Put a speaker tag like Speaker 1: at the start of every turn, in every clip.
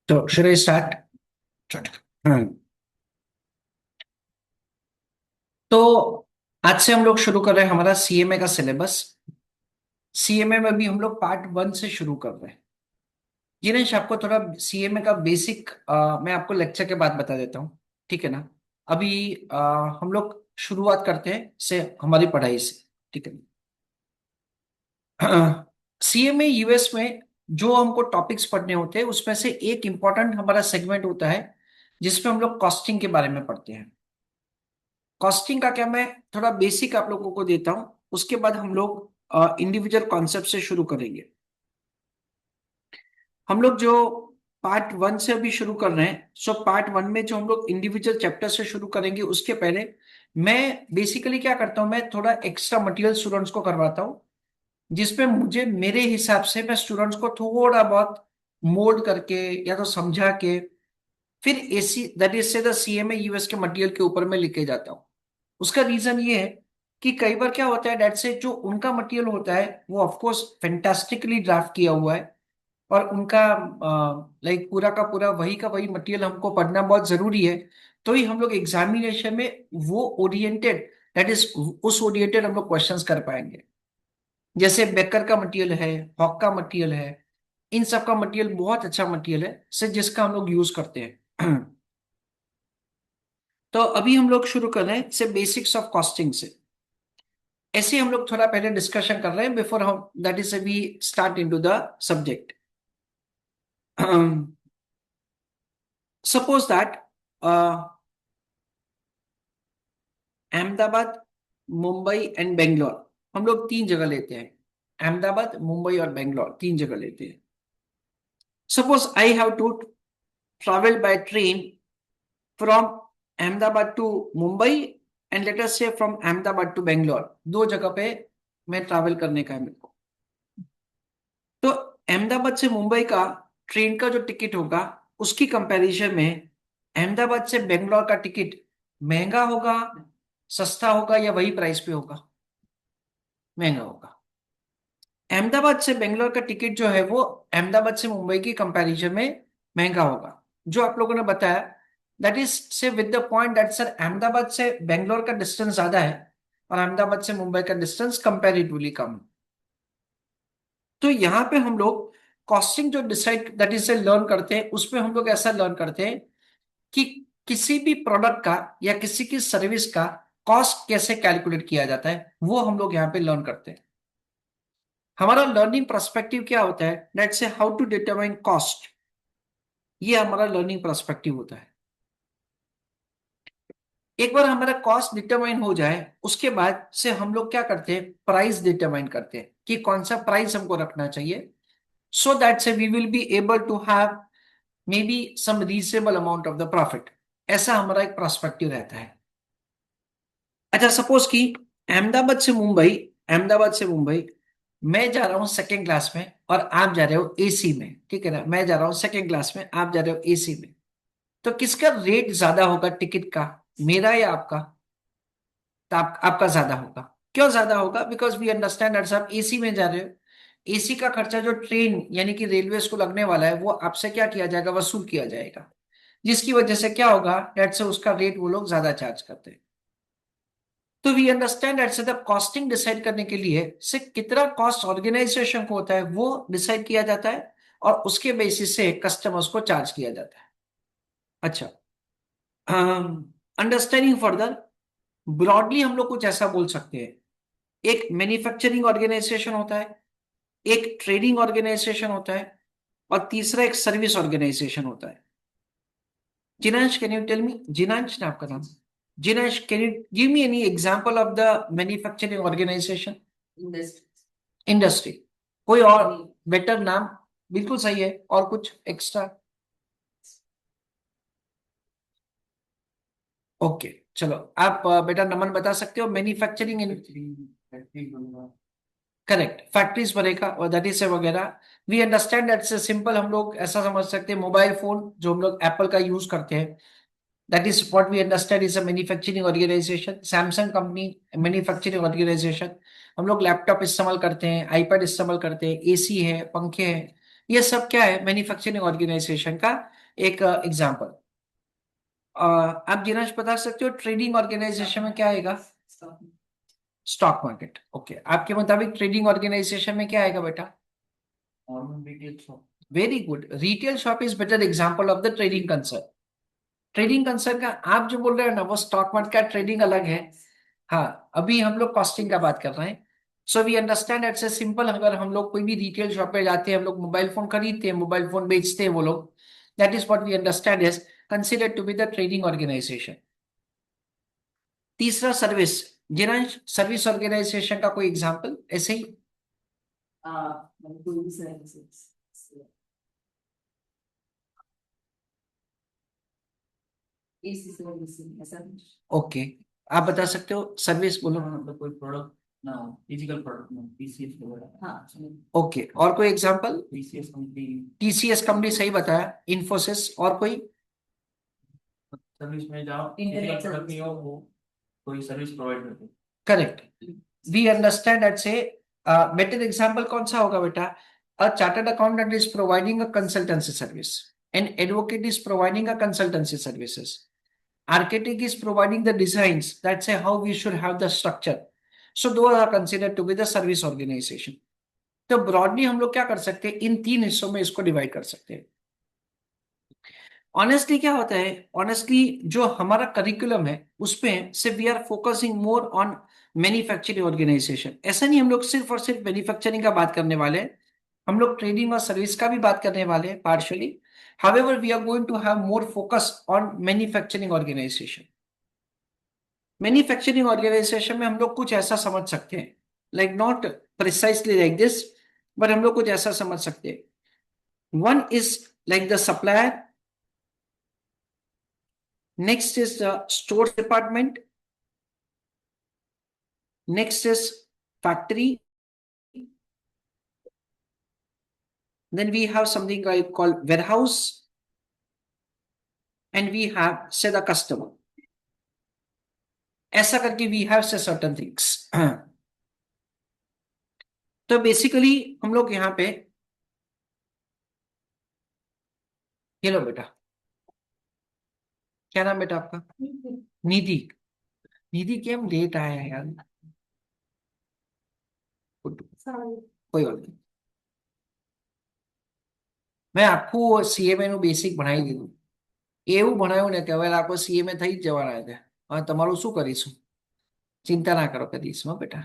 Speaker 1: तो should I start? हम्म तो आज से हम लोग शुरू कर रहे हैं हमारा सीएमए का सिलेबस। सीएमए में भी हम लोग पार्ट 1 से शुरू कर रहे हैं। जिनेश, आपको थोड़ा सीएमए का बेसिक मैं आपको लेक्चर के बाद बता देता हूँ, ठीक है ना? अभी हम लोग शुरुआत करते हैं से हमारी पढ़ाई से, ठीक है? सीएमए यूएस में जो हमको टॉपिक्स पढ़ने होते हैं उसमें से एक इम्पॉर्टेंट हमारा सेगमेंट होता है जिसमें हम लोग कॉस्टिंग के बारे में पढ़ते हैं। कॉस्टिंग का क्या मैं थोड़ा बेसिक आप लोगों को देता हूं, उसके बाद हम लोग इंडिविजुअल कॉन्सेप्ट से शुरू करेंगे। हम लोग जो पार्ट 1 से अभी शुरू कर रहे हैं, सो पार्ट 1 में जो हम लोग इंडिविजुअल चैप्टर से शुरू करेंगे उसके पहले मैं बेसिकली क्या करता हूं, मैं थोड़ा एक्स्ट्रा मटेरियल स्टूडेंट्स को करवाता हूं जिसमें मुझे मेरे हिसाब से मैं स्टूडेंट्स को थोड़ा बहुत मोल्ड करके या तो समझा के फिर एसी दैट इज से द सीएमए यूएस के मटेरियल के ऊपर मैं लिखे जाता हूँ। उसका रीजन ये है कि कई बार क्या होता है, डेट से जो उनका मटेरियल होता है वो ऑफ कोर्स फैंटास्टिकली ड्राफ्ट किया हुआ है और उनका लाइक पूरा का पूरा वही का वही मटेरियल हमको पढ़ना बहुत जरूरी है। तो ही हम लोग एग्जामिनेशन में वो ओरिएंटेड दैट इज उस ओरिएंटेड हम लोग क्वेश्चंस कर पाएंगे। जैसे बेकर का मटेरियल है, हॉक का मटेरियल है, इन सब का मटेरियल बहुत अच्छा मटेरियल है से जिसका हम लोग यूज करते हैं। तो अभी हम लोग शुरू कर रहे हैं से बेसिक्स ऑफ कॉस्टिंग से। ऐसे हम लोग थोड़ा पहले डिस्कशन कर रहे हैं बिफोर हम that is we start into the subject. Suppose that Ahmedabad, Mumbai and Bangalore, हम लोग तीन जगह लेते हैं। अहमदाबाद, मुंबई और बेंगलोर तीन जगह लेते हैं। Suppose I have to travel by train from Ahmedabad to Mumbai and let us say from Ahmedabad to Bangalore, दो जगह पे मैं ट्रैवल करने का है मेरे को। तो अहमदाबाद से मुंबई का ट्रेन का जो टिकट होगा उसकी कंपैरिजन में अहमदाबाद से बेंगलोर का टिकट महंगा होगा, सस्ता होगा या वही प्राइस पे होगा? महंगा होगा। अहमदाबाद से बेंगलोर का टिकट जो है वो अहमदाबाद से मुंबई की कंपैरिजन में महंगा होगा। जो आप लोगों ने बताया दैट इज से with the point that sir Ahmedabad से बेंगलोर का डिस्टेंस ज्यादा है और अहमदाबाद से मुंबई का डिस्टेंस कंपैरेटिवली कम है। तो यहाँ पे हम लोग कॉस्टिंग जो डिसाइड दैट इज से लर्न करते हैं उसमें हम लोग ऐसा लर्न करते हैं कि किसी भी प्रोडक्ट का या किसी की सर्विस का कॉस्ट कैसे कैलकुलेट किया जाता है वो हम लोग यहाँ पे लर्न करते हैं। हमारा लर्निंग पर्सपेक्टिव क्या होता है, let's say how to determine cost, ये हमारा लर्निंग पर्सपेक्टिव होता है। एक बार हमारा कॉस्ट डिटरमाइन हो जाए उसके बाद से हम लोग क्या करते हैं, प्राइस डिटरमाइन करते हैं कि कौन सा प्राइस हमको रखना चाहिए so that say we will be able to have maybe some reasonable amount of the profit. ऐसा हमारा एक पर्सपेक्टिव रहता है। अच्छा, सपोज कि अहमदाबाद से मुंबई, अहमदाबाद से मुंबई मैं जा रहा हूँ सेकेंड क्लास में और आप जा रहे हो एसी में, ठीक है ना? मैं जा रहा हूँ सेकेंड क्लास में, आप जा रहे हो एसी में। तो किसका रेट ज्यादा होगा टिकट का, मेरा या आपका? तो आपका ज्यादा होगा। क्यों ज्यादा होगा? बिकॉज वी अंडरस्टैंड दैट आप एसी में जा रहे हो। एसी का खर्चा जो ट्रेन यानी कि रेलवे को लगने वाला है वो आपसे क्या किया जाएगा, वसूल किया जाएगा, जिसकी वजह से क्या होगा, डेट से उसका रेट वो लोग ज्यादा चार्ज करते हैं। तो वी अंडरस्टैंड दैट से द कॉस्टिंग डिसाइड करने के लिए से कितना कॉस्ट ऑर्गेनाइजेशन को होता है वो डिसाइड किया जाता है और उसके बेसिस से कस्टमर्स को चार्ज किया जाता है। अच्छा, अंडरस्टैंडिंग फर्दर, ब्रॉडली हम लोग कुछ ऐसा बोल सकते हैं। एक मैन्युफैक्चरिंग ऑर्गेनाइजेशन होता है, एक ट्रेडिंग ऑर्गेनाइजेशन होता है और तीसरा एक सर्विस ऑर्गेनाइजेशन होता है। Jinansh, can you tell me? Jinansh ना आपका नाम? Jinansh, can you give me any example of the manufacturing organization? Industry. कोई और बेटर नाम? बिल्कुल सही है, और कुछ एक्स्ट्रा? ओके, चलो आप बेटा नमन बता सकते हो मैन्युफैक्चरिंग इन? करेक्ट, फैक्ट्रीज बनेगा और दैट इज से वगैरह। वी अंडरस्टैंड दैट से सिंपल हम लोग ऐसा समझ सकते हैं, मोबाइल फोन जो हम लोग एप्पल का यूज करते हैं that is what we understand is a manufacturing organization. Samsung company manufacturing organization. हम लोग लैपटॉप इस्तेमाल करते हैं, आईपैड इस्तेमाल करते हैं, एसी है, पंखे हैं, ये सब क्या है, मैन्युफैक्चरिंग ऑर्गेनाइजेशन का एक एग्जांपल। आप दिनांश बता सकते हो ट्रेडिंग ऑर्गेनाइजेशन में क्या आएगा? Stock market. ओके, आपके मुताबिक ट्रेडिंग ऑर्गेनाइजेशन में क्या आएगा बेटा? Retail shop. Very good, retail shop is better example of the trading concern. Trading concern का आप जो बोल रहे हो ना, वो स्टॉक मार्केट का ट्रेडिंग अलग है। हाँ, अभी हम लोग कॉस्टिंग का बात कर रहे हैं। So we understand it's a simple, अगर हम लोग कोई भी रिटेल शॉप पे जाते हैं, हम लोग मोबाइल फोन खरीदते हैं, मोबाइल फोन बेचते हैं वो लोग, that is what we understand is considered to be the trading organization. तीसरा सर्विस, जिन्हें सर्विस ऑर्गेनाइजेशन का कोई एग्जांपल ऐसे ही? कोई भी सर्विसेज। ओके, आप बता सकते हो सर्विस बोलो। मतलब कोई प्रोडक्ट ना हो, फिजिकल प्रोडक्ट ना, टीसीएस वगैरह। हाँ। ओके, और कोई example? TCS company. TCS company सही बताया। इन्फोसिस, और कोई? सर्विस में जाओ, इंटरनेट प्रोडक्ट नहीं हो वो कोई सर्विस प्रोवाइड करते। करेक्ट, वी अंडरस्टैंड दैट से बेटर एग्जांपल कौन सा होगा बेटा? A chartered accountant is providing a consultancy service, an advocate is providing a consultancy services, architect is providing the designs that say how we should have the structure. So those are considered to be the service organization. तो broadly हम लोग क्या कर सकते हैं, इन तीन हिस्सों में इसको डिवाइड कर सकते हैं। ऑनेस्टली क्या होता है, ऑनेस्टली जो हमारा करिकुलम है उसमें सिर्फ we are focusing more on manufacturing organization. ऐसा नहीं हम लोग सिर्फ और सिर्फ मैन्युफैक्चरिंग का बात करने वाले हैं, हम लोग ट्रेडिंग और सर्विस का भी बात करने वाले हैं partially. However, we are going to have more focus on manufacturing organization. Manufacturing organization में हम लोग कुछ ऐसा समझ सकते हैं, like not precisely like this, but हम लोग कुछ ऐसा समझ सकते हैं। One is like the supplier, next is the store department, next is factory, then we have something called warehouse, and we have say the customer। ऐसा करके we have say certain things। तो बेसिकली हम लोग यहाँ पे, ये लो बेटा, क्या नाम बेटा आपका? निधि। निधि केम लेट आया है यार, कोई बात नहीं, मैं आपको सीएमए નું બેસિક ભણાવી દીધું, એવું ભણાવ્યું ને કે હવે આખો સીએમએ થઈ જ જવાના છે, હવે તમારું શું કરીશું, चिंता ना करो कभी इसमें बेटा।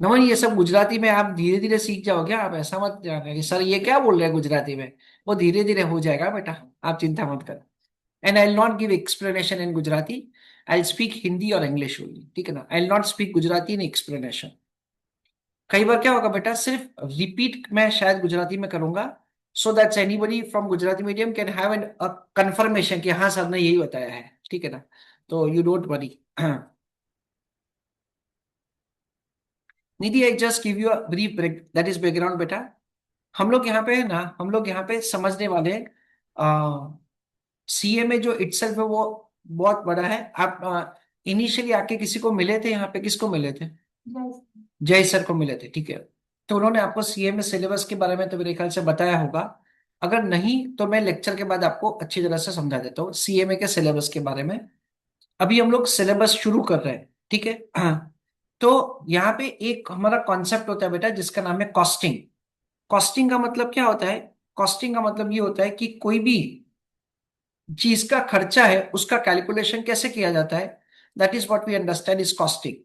Speaker 1: नमन, ये सब गुजराती में आप धीरे धीरे सीख जाओगे, आप ऐसा मत जाना कि सर ये क्या बोल रहे हैं गुजराती में, वो धीरे धीरे हो जाएगा बेटा, आप चिंता मत करो। And I will not give explanation in Gujarati, I will speak Hindi और इंग्लिश ओनली, ठीक है ना? I will not speak Gujarati in explanation. कई बार क्या होगा बेटा, सिर्फ रिपीट मैं शायद गुजराती में करूंगा, so that anybody from Gujarati medium can have an confirmation कि हाँ सर ने यही बताया है, ठीक है ना? तो you don't worry. Nidhi, I just give you a brief break, that is background बेटा। हम लोग यहाँ पे है ना, हम लोग यहाँ पे समझने वाले सीएमए जो इटसेल्फ है वो बहुत बड़ा है। आप इनिशियली आके किसी को मिले थे यहाँ पे, किसको मिले थे? जय सर को मिले थे, ठीक है। तो उन्होंने आपको सीएमए सिलेबस के बारे में तो मेरे ख्याल से बताया होगा, अगर नहीं तो मैं लेक्चर के बाद आपको अच्छी तरह से समझा देता हूँ सीएमए के सिलेबस के बारे में। अभी हम लोग सिलेबस शुरू कर रहे हैं, ठीक है। हाँ, तो यहाँ पे एक हमारा कॉन्सेप्ट होता है बेटा जिसका नाम है कॉस्टिंग। कॉस्टिंग का मतलब क्या होता है? कॉस्टिंग का मतलब ये होता है कि कोई भी चीज का खर्चा है उसका कैलकुलेशन कैसे किया जाता है, that is what we understand is costing.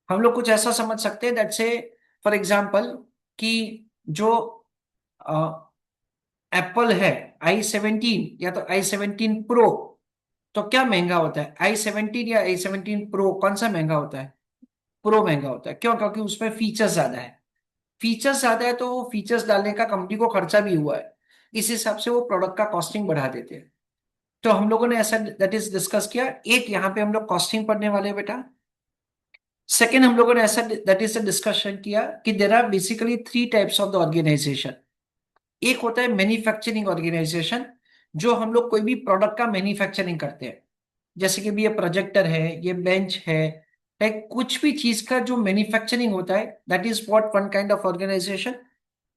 Speaker 1: हम लोग कुछ ऐसा समझ सकते हैं दैट से, फॉर एग्जाम्पल, कि जो एप्पल है i17 या तो i17 प्रो, तो क्या महंगा होता है, i17 या i17 प्रो, कौन सा महंगा होता है? प्रो महंगा होता है। क्यों? क्योंकि उसमें फीचर्स ज्यादा है। फीचर्स ज्यादा है तो वो फीचर्स डालने का कंपनी को खर्चा भी हुआ है, इस हिसाब से वो प्रोडक्ट का कॉस्टिंग बढ़ा देते हैं। तो हम लोगों ने ऐसा दैट इज डिस्कस किया, एक यहाँ पे हम लोग कॉस्टिंग पढ़ने वाले हैं बेटा। सेकेंड, हम लोगों ने ऐसा दैट इज डिस्कशन किया कि there are basically three types of the organization. एक होता है मैन्युफैक्चरिंग ऑर्गेनाइजेशन, जो हम लोग कोई भी प्रोडक्ट का मैन्युफैक्चरिंग करते हैं, जैसे कि भी ये प्रोजेक्टर है, ये बेंच है, लाइक कुछ भी चीज का जो मैन्युफैक्चरिंग होता है, that is what one kind of organization.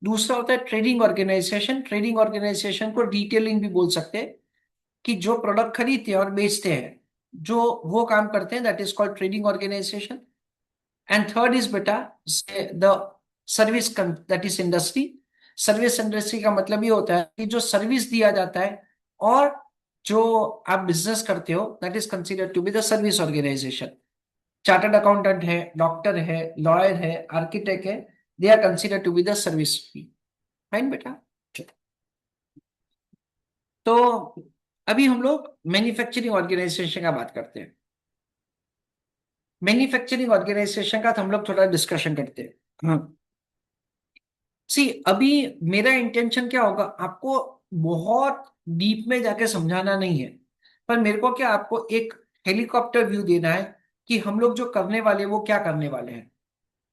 Speaker 1: दूसरा होता है ट्रेडिंग ऑर्गेनाइजेशन। ट्रेडिंग ऑर्गेनाइजेशन को डिटेलिंग भी बोल सकते हैं, कि जो प्रोडक्ट खरीदते हैं और बेचते हैं, जो वो काम करते हैं, that is called trading organization. And third is बेटा the service, that is industry. Service industry का मतलब ये होता है कि जो सर्विस दिया जाता है और जो आप बिजनेस करते हो, that is considered to be the service organization. Chartered accountant है, डॉक्टर है, लॉयर है, आर्किटेक्ट है, they are considered to be the service. Fine बेटा। तो अभी हम लोग मैन्युफैक्चरिंग ऑर्गेनाइजेशन का बात करते हैं। मैन्युफैक्चरिंग ऑर्गेनाइजेशन का तो हम लोग थोड़ा डिस्कशन करते हैं। हाँ, सी अभी मेरा इंटेंशन क्या होगा, आपको बहुत डीप में जाके समझाना नहीं है, पर मेरे को क्या आपको एक हेलीकॉप्टर व्यू देना है कि हम लोग जो करने वाले हैं वो क्या करने वाले हैं।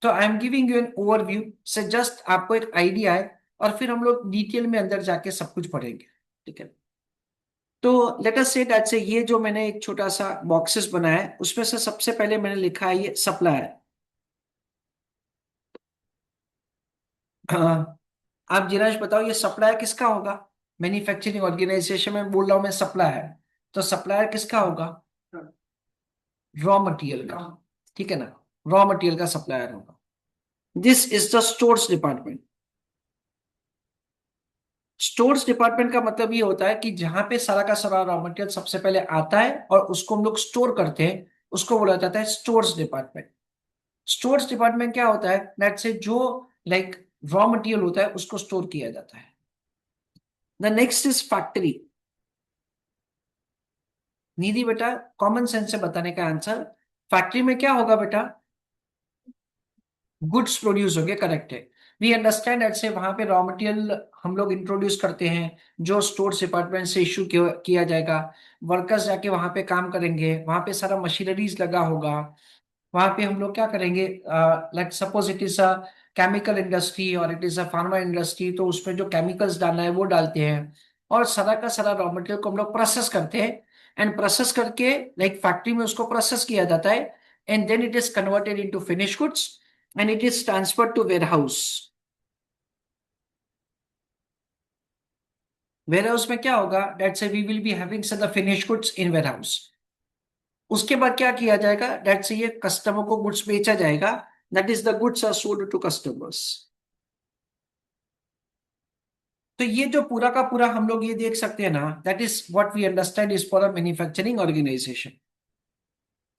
Speaker 1: तो आई am giving you an overview से जस्ट आपको एक आइडिया है, और फिर हम लोग डिटेल में अंदर जाके सब कुछ पढ़ेंगे। ठीक है। तो लेट अस से दैट से ये जो मैंने एक छोटा सा बॉक्सेस बनाया है, उसमें से सबसे पहले मैंने लिखा है ये सप्लायर। हाँ, आप जिनाश बताओ ये सप्लायर किसका होगा। मैन्युफैक्चरिंग ऑर्गेनाइजेशन में बोल रहा हूँ मैं सप्लायर, तो सप्लायर किसका होगा, रॉ मटेरियल का। ठीक है ना, रॉ मटेरियल का सप्लायर होगा। This is the stores department. Stores department का मतलब ये होता है कि जहां पे सारा का सारा रॉ मटेरियल सबसे पहले आता है और उसको हम लोग स्टोर करते हैं, उसको बोला जाता है स्टोर्स डिपार्टमेंट। स्टोर्स डिपार्टमेंट क्या होता है, दैट से जो लाइक रॉ मटेरियल होता है उसको स्टोर किया जाता है। The next is factory. Nidhi बेटा, कॉमन सेंस से बताने का आंसर, फैक्ट्री में क्या होगा बेटा, गुड्स प्रोड्यूस होंगे, करेक्ट है। वी अंडरस्टैंड एट से वहां पे रॉ मटेरियल हम लोग इंट्रोड्यूस करते हैं, जो स्टोर डिपार्टमेंट से इशू किया जाएगा। वर्कर्स जाके वहां पे काम करेंगे, वहां पे सारा मशीनरीज लगा होगा। वहां पे हम लोग क्या करेंगे, like suppose it is a chemical industry और it is a pharma industry, तो उसमें जो केमिकल्स डालना है वो डालते हैं, और सारा का सारा रॉ मटेरियल को हम लोग प्रोसेस करते हैं। एंड प्रोसेस करके लाइक फैक्ट्री में उसको प्रोसेस किया जाता है, and then it is converted into finish goods and it is transferred to warehouse. Warehouse में क्या होगा, that's we will be having some the finish goods in warehouse. उसके बाद क्या किया जाएगा, दैट से ये कस्टमर को गुड्स बेचा जाएगा, that is the goods are sold to customers. तो ये जो पूरा का पूरा हम लोग ये देख सकते हैं ना, that is what we understand is for a manufacturing organization.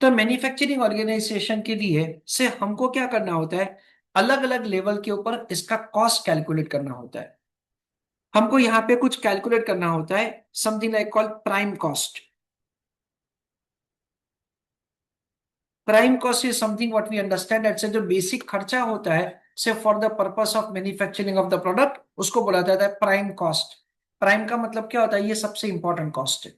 Speaker 1: तो मैन्युफैक्चरिंग ऑर्गेनाइजेशन के लिए से हमको क्या करना होता है, अलग अलग लेवल के ऊपर इसका कॉस्ट कैलकुलेट करना होता है। हमको यहाँ पे कुछ कैलकुलेट करना होता है, something like called prime cost. Prime cost is something what we understand that say जो बेसिक खर्चा होता है say for the purpose of manufacturing of the product, उसको बोला जाता है प्राइम कॉस्ट। प्राइम का मतलब क्या होता है, ये सबसे इंपॉर्टेंट कॉस्ट है।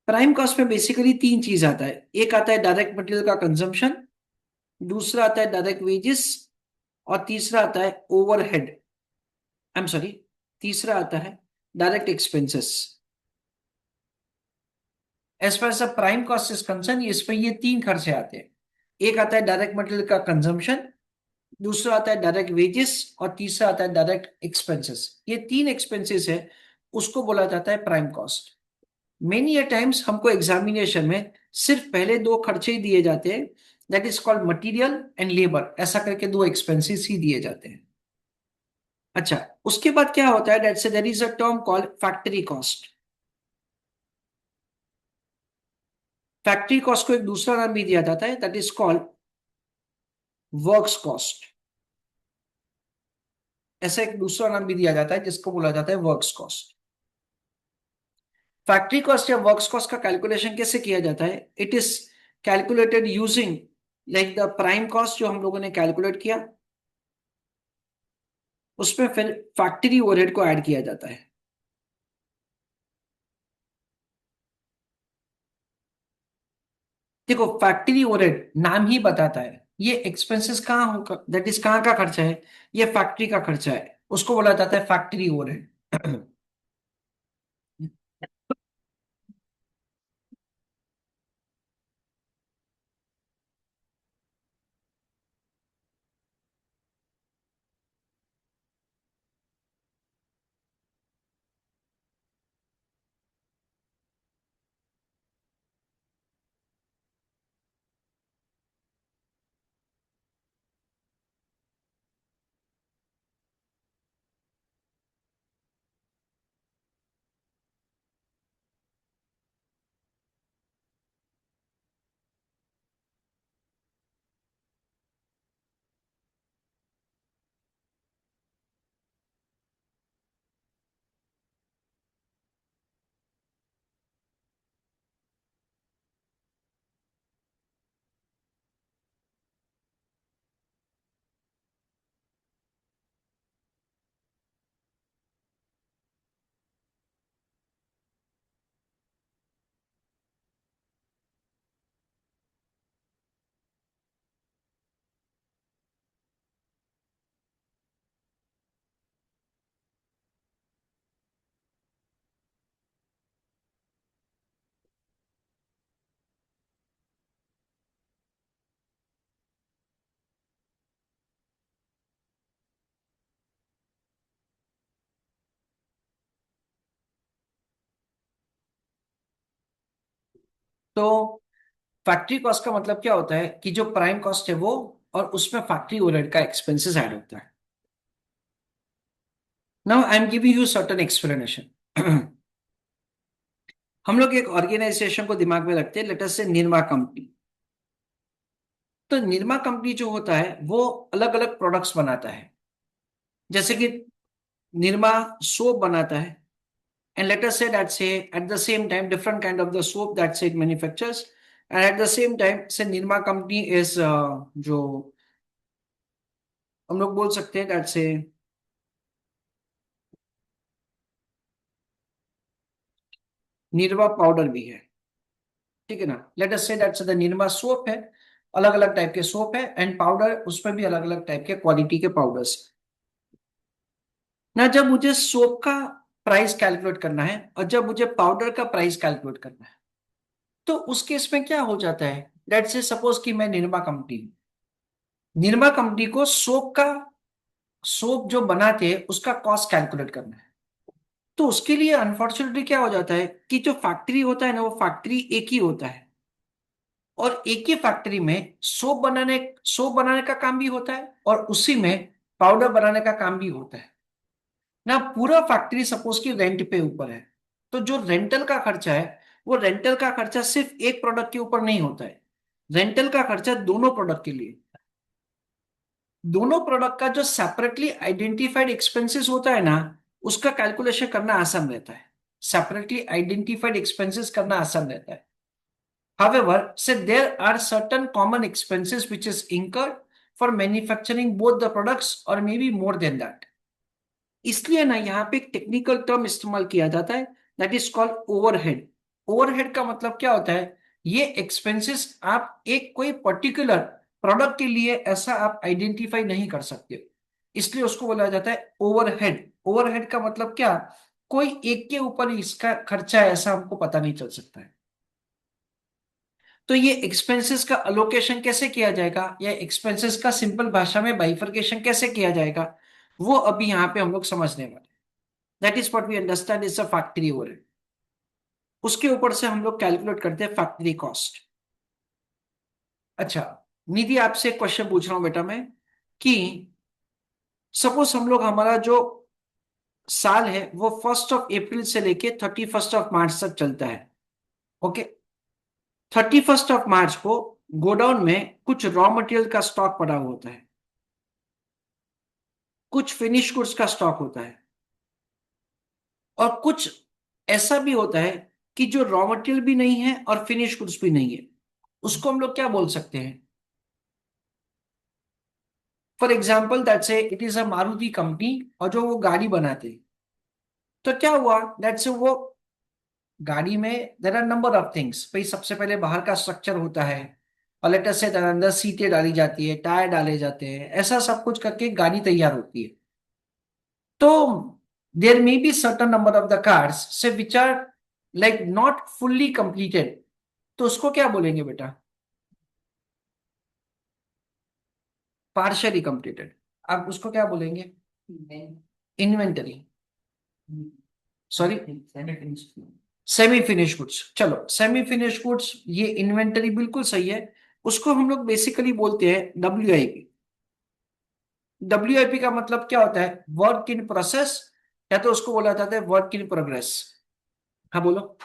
Speaker 1: प्राइम कॉस्ट में बेसिकली तीन चीज आता है, एक आता है डायरेक्ट मटेरियल का कंजम्पशन, दूसरा आता है डायरेक्ट वेजेस, और तीसरा आता है ओवरहेड, आई एम सॉरी, तीसरा आता है direct expenses. As far as prime cost is concern, इसमें ये तीन खर्चे आते हैं। एक आता है डायरेक्ट मटेरियल का कंजम्पशन, दूसरा आता है डायरेक्ट वेजेस, और तीसरा आता है डायरेक्ट एक्सपेंसेस। ये तीन एक्सपेंसेस है, उसको बोला जाता है प्राइम कॉस्ट। मेनी ए टाइम्स हमको एग्जामिनेशन में सिर्फ पहले दो खर्चे ही दिए जाते हैं, that is called material and labour, ऐसा करके दो एक्सपेंसेस ही दिए जाते हैं। अच्छा, उसके बाद क्या होता है, that say there is a term called factory cost. Factory cost को एक दूसरा नाम भी दिया जाता है, that is called works cost. ऐसा एक दूसरा नाम भी दिया जाता है जिसको बोला जाता है वर्क्स कॉस्ट। फैक्ट्री कॉस्ट या वर्क्स कॉस्ट का कैलकुलेशन कैसे किया जाता है, it is calculated using like the prime cost जो हम लोगों ने कैलकुलेट किया, उसमें फिर फैक्ट्री ओवरहेड को ऐड किया जाता है। देखो फैक्ट्री ओवरहेड नाम ही बताता है, ये एक्सपेंसेस कहाँ होगा, दैट इज कहाँ का खर्चा है, ये फैक्ट्री का खर्चा है, उसको बोला जाता है फैक्ट्री ओवरहेड। तो फैक्ट्री कॉस्ट का मतलब क्या होता है कि जो प्राइम कॉस्ट है वो, और उसमें फैक्ट्री ओवरहेड का एक्सपेंसेस ऐड होता है। Now I am giving you certain explanation. हम लोग एक ऑर्गेनाइजेशन को दिमाग में रखते हैं, लेट अस से निरमा कंपनी। तो निरमा कंपनी जो होता है वो अलग अलग प्रोडक्ट्स बनाता है, जैसे कि निरमा सोप बनाता है, and let us say that say at the same time different kind of the soap that say it manufactures, and at the same time say Nirma company is जो हम लोग बोल सकते हैं that say निरमा पाउडर भी है, ठीक है ना। Late us say that the Nirma soap है, अलग अलग टाइप के सोप है, एंड पाउडर उसमें भी अलग अलग टाइप के क्वालिटी के पाउडर्स। ना जब मुझे सोप का प्राइस कैलकुलेट करना है और जब मुझे पाउडर का प्राइस कैलकुलेट करना है, तो उस केस में क्या हो जाता है, लेट्स से सपोज कि मैं निरमा कंपनी हूं, निरमा कंपनी को सोप जो बनाते हैं उसका कॉस्ट कैलकुलेट करना है। तो उसके लिए अनफॉर्चुनेटली क्या हो जाता है कि जो फैक्ट्री होता है ना, वो फैक्ट्री एक ही होता है, और एक ही फैक्ट्री में सोप बनाने का काम भी होता है और उसी में पाउडर बनाने का काम भी होता है ना। पूरा फैक्ट्री सपोज कि रेंट पे ऊपर है, तो जो रेंटल का खर्चा है, वो रेंटल का खर्चा सिर्फ एक प्रोडक्ट के ऊपर नहीं होता है, रेंटल का खर्चा दोनों प्रोडक्ट के लिए। दोनों प्रोडक्ट का जो सेपरेटली आइडेंटिफाइड एक्सपेंसेस होता है ना, उसका कैलकुलेशन करना आसान रहता है। सेपरेटली आइडेंटिफाइड एक्सपेंसेस करना आसान रहता है। However, say there are certain common expenses which is incurred for manufacturing both the products or maybe more than that. इसलिए ना यहाँ पे एक टेक्निकल टर्म इस्तेमाल किया जाता है, that is called overhead. Overhead का मतलब क्या होता है, ये एक्सपेंसेस आप एक कोई पर्टिकुलर प्रोडक्ट के लिए ऐसा आप आइडेंटिफाई नहीं कर सकते, इसलिए उसको बोला जाता है ओवरहेड। ओवरहेड का मतलब क्या, कोई एक के ऊपर इसका खर्चा है ऐसा हमको पता नहीं चल सकता है। तो ये एक्सपेंसेस का अलोकेशन कैसे किया जाएगा, या एक्सपेंसेस का सिंपल भाषा में बाइफरकेशन कैसे किया जाएगा, वो अभी यहाँ पे हम लोग समझने वाले। That is what we understand is a factory overhead. उसके ऊपर से हम लोग कैलकुलेट करते हैं फैक्ट्री कॉस्ट। अच्छा, निधि आपसे एक क्वेश्चन पूछ रहा हूं बेटा मैं, कि सपोज हम लोग हमारा जो साल है वो 1 अप्रैल से लेके 31 मार्च तक चलता है। ओके, 31 मार्च को गोडाउन में कुछ रॉ मटेरियल का स्टॉक पड़ा हुआ होता है, कुछ फिनिश गुड्स का स्टॉक होता है, और कुछ ऐसा भी होता है कि जो रॉ मटेरियल भी नहीं है और फिनिश गुड्स भी नहीं है। उसको हम लोग क्या बोल सकते हैं। For example that say it is a Maruti company, और जो वो गाड़ी बनाते हैं, तो क्या हुआ दैट से वो गाड़ी में there are number of things. भाई सबसे पहले बाहर का स्ट्रक्चर होता है, और लेटर से अंदर सीटें डाली जाती है, टायर डाले जाते हैं, ऐसा सब कुछ करके गाड़ी तैयार होती है। तो there may be certain number of the cars say which are like not fully completed, तो उसको क्या बोलेंगे बेटा, पार्शियली कंप्लीटेड। आप उसको क्या बोलेंगे, inventory, sorry semi finish goods. चलो सेमी फिनिश गुड्स, ये इन्वेंटरी बिल्कुल सही है। उसको हम लोग बेसिकली बोलते हैं WIP। WIP का मतलब क्या होता है, वर्क इन प्रोसेस, या तो उसको बोला जाता है वर्क इन प्रोग्रेस। हाँ बोलो,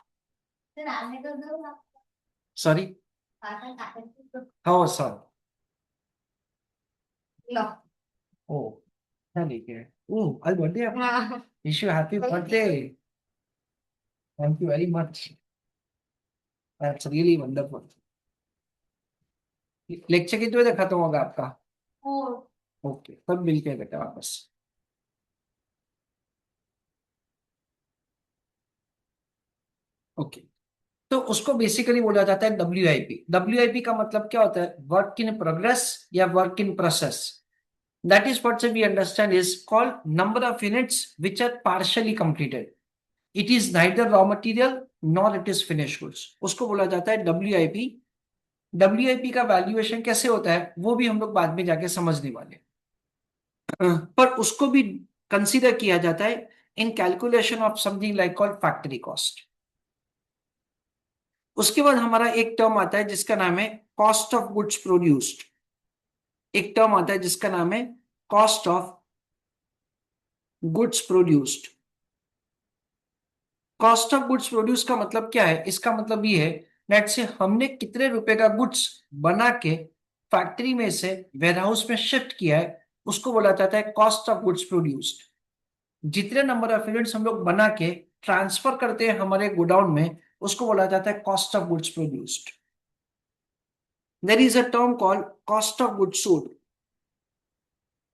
Speaker 1: सॉरी, हाँ सॉरी, ओ क्या लेके है, ओ आज बर्थडे है, wish you happy birthday, thank you very much, that's really wonderful. Lecture कितने बजे खत्म होगा आपका, ओके तब मिलते हैं बेटा वापस। ओके, तो उसको बेसिकली बोला जाता है WIP का मतलब क्या होता है, वर्क इन प्रोग्रेस या work in process. That is what we understand is called number of units which are partially completed. It is neither raw material nor it is finish goods, उसको बोला जाता है WIP। WIP का valuation कैसे होता है वो भी हम लोग बाद में जाके समझने वाले हैं। पर उसको भी कंसीडर किया जाता है इन calculation of something like called factory cost. उसके बाद हमारा एक टर्म आता है जिसका नाम है कॉस्ट ऑफ गुड्स प्रोड्यूस्ड। एक टर्म आता है जिसका नाम है cost of goods produced. Cost of goods produce का मतलब क्या है? इसका मतलब ये है, लेट से हमने कितने रुपए का गुड्स बना के फैक्ट्री में से वेयरहाउस में शिफ्ट किया है, उसको बोला जाता है कॉस्ट ऑफ गुड्स प्रोड्यूस्ड। जितने नंबर ऑफ यूनिट्स हम लोग बना के ट्रांसफर करते हैं हमारे गोडाउन में, उसको बोला जाता है cost of goods produced. There is a term called cost of goods sold.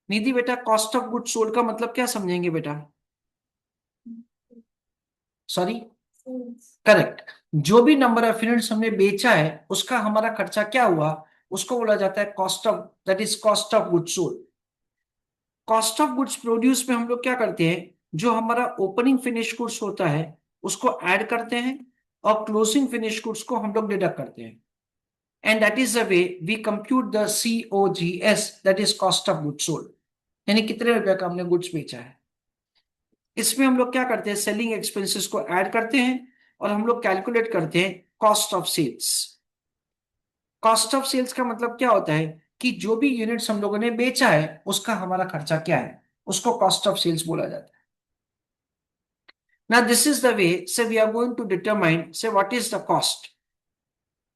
Speaker 1: Nidhi बेटा, कॉस्ट ऑफ गुड्स सोल्ड का मतलब क्या समझेंगे बेटा? Sorry, correct. जो भी नंबर ऑफ यूनिट्स हमने बेचा है उसका हमारा खर्चा क्या हुआ, उसको बोला जाता है cost of, that is cost of goods sold. Cost of goods produce में हम लोग क्या करते हैं, जो हमारा ओपनिंग फिनिश गुड्स होता है उसको ऐड करते हैं, और क्लोजिंग फिनिश गुड्स को हम लोग डिडक्ट करते हैं, and that is the way we compute the COGS, that is cost of goods sold. यानी कितने रुपए का हमने गुड्स बेचा है। इसमें हम लोग क्या करते हैं, सेलिंग एक्सपेंसेस को ऐड करते हैं और हम लोग कैलकुलेट करते हैं cost of sales. Cost of sales का मतलब क्या होता है कि जो भी यूनिट्स हम लोगों ने बेचा है उसका हमारा खर्चा क्या है, उसको कॉस्ट ऑफ सेल्स बोला जाता है। Now this is the way, say we are going to determine, say what is the cost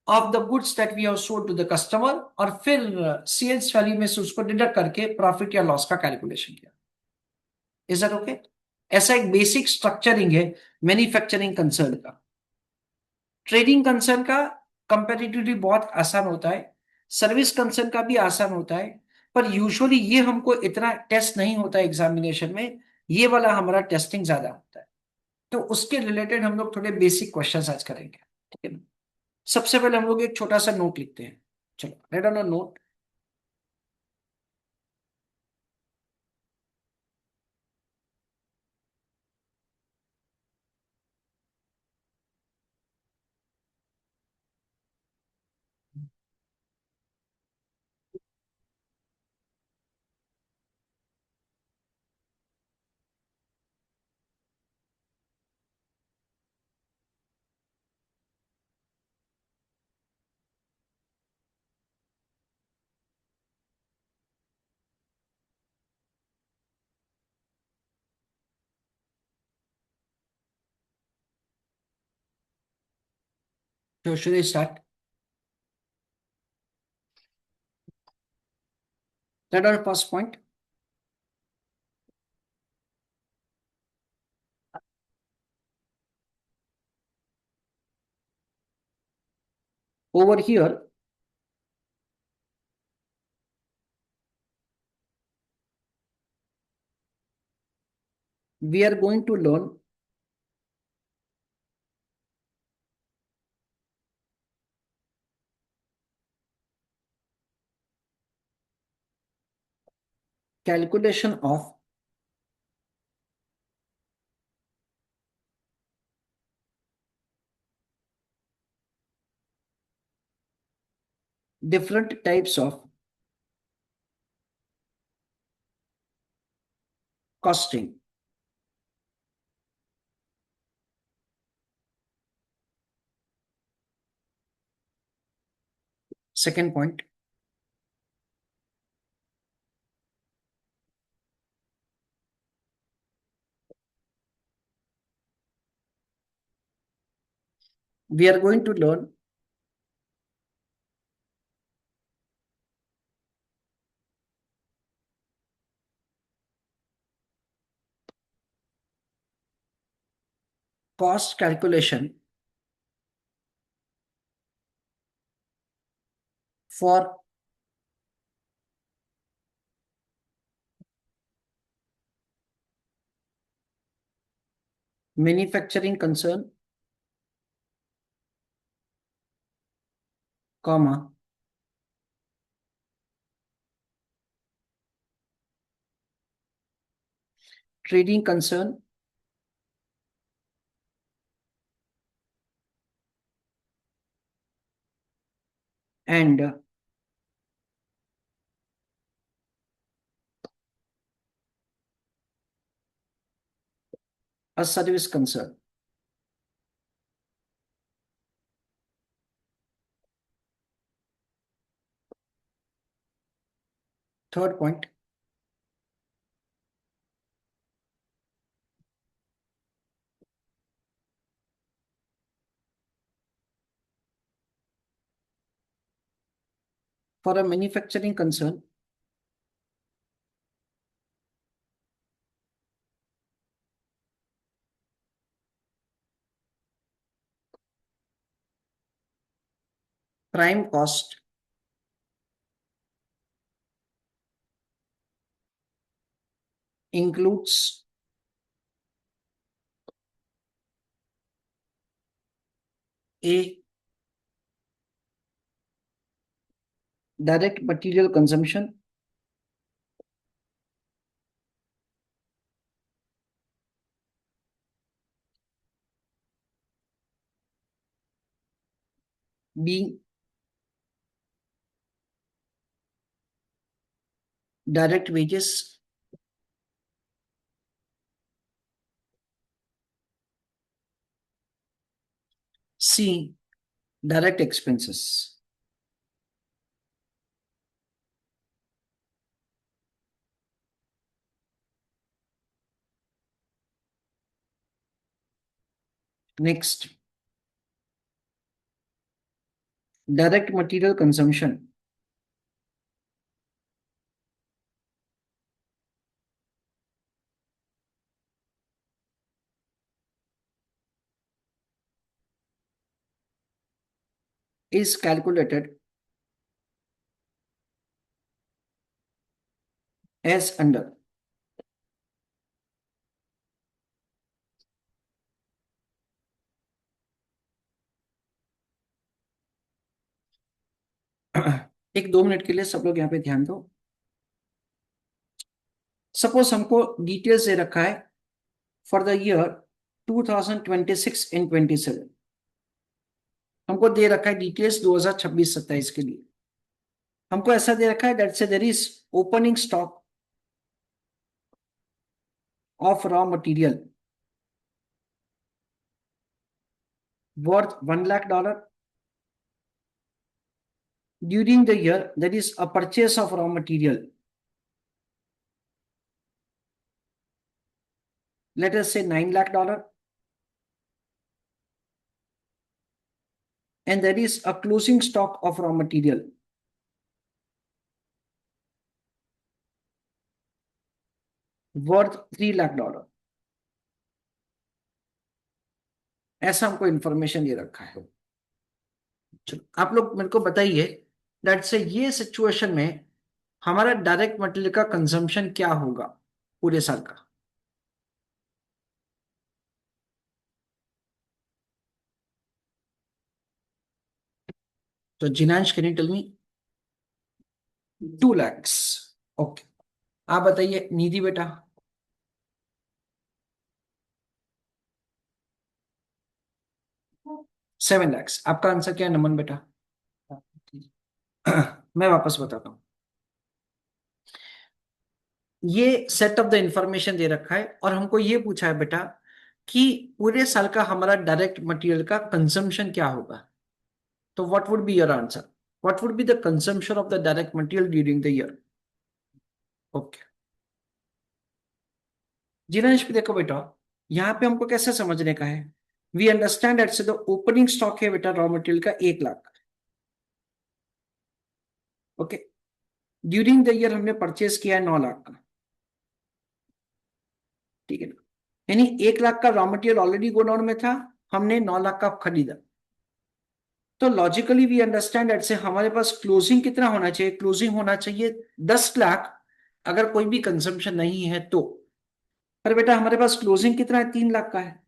Speaker 1: of the goods that we have sold to the customer, और फिर सेल्स वैल्यू में से उसको deduct करके profit या लॉस का calculation किया। Is that okay? ऐसा एक बेसिक स्ट्रक्चरिंग है मैन्युफैक्चरिंग कंसर्न का। ट्रेडिंग कंसर्न का कंपेरेटिवली बहुत आसान होता है, सर्विस कंसर्न का भी आसान होता है, पर यूजुअली ये हमको इतना टेस्ट नहीं होता है एग्जामिनेशन में, ये वाला हमारा टेस्टिंग ज्यादा होता है। तो उसके रिलेटेड हम लोग थोड़े बेसिक क्वेश्चंस आज करेंगे, ठीक है ना? सबसे पहले हम लोग एक छोटा सा नोट लिखते हैं। चलो, राइट ऑन अ नोट। तो should start, write on first point. Over here we are going to learn calculation of different types of costing. Second point, we are going to learn cost calculation for manufacturing concern, comma, trading concern, and a service concern. Third point, for a manufacturing concern, prime cost includes A, direct material consumption, B, direct wages, C, direct expenses. Next, direct material consumption is calculated as under एक 2 minute के लिए सब लोग यहाँ पे ध्यान दो। Suppose हमको डिटेल्स दे रखा है फॉर द ईयर 2026 एंड 27, हमको दे रखा है डिटेल्स 2026-27 के लिए। हमको ऐसा दे रखा है that say there is opening stock of raw material worth $1 lakh during the year, that is a purchase of raw material, let us say $9 lakh, and there is a closing stock of raw material worth $3 lakh। ऐसा हमको information दे रखा है। चलो आप लोग मेरे को बताइए दैट से ये सिचुएशन में हमारा डायरेक्ट मटेरियल का कंजम्पशन क्या होगा पूरे साल का। तो Jinansh can you tell me? 2 lakhs। Okay, आप बताइए निधि बेटा। 7 lakhs। आपका आंसर क्या है नमन बेटा? मैं वापस बताता हूँ। ये सेट ऑफ द इंफॉर्मेशन दे रखा है और हमको ये पूछा है बेटा कि पूरे साल का हमारा डायरेक्ट मटेरियल का कंजम्पशन क्या होगा। तो what would be your answer? What would be the consumption of the direct material during the year? Okay, Jinesh भी देखो बेटा, यहाँ पे हमको कैसे समझने का है। वी अंडरस्टैंड दैट से द ओपनिंग स्टॉक है बेटा रॉ मटेरियल का 1 lakh. Okay, during the year हमने परचेज किया है 9 लाख का। ठीक है ना, यानी 1 लाख का रॉ मटेरियल ऑलरेडी गोडाउन में था, हमने 9 लाख का खरीदा। तो लॉजिकली वी अंडरस्टैंड दैट से हमारे पास क्लोजिंग कितना होना चाहिए? क्लोजिंग होना चाहिए 10 लाख, अगर कोई भी कंजम्पशन नहीं है तो। पर बेटा हमारे पास क्लोजिंग कितना है? 3 लाख का है।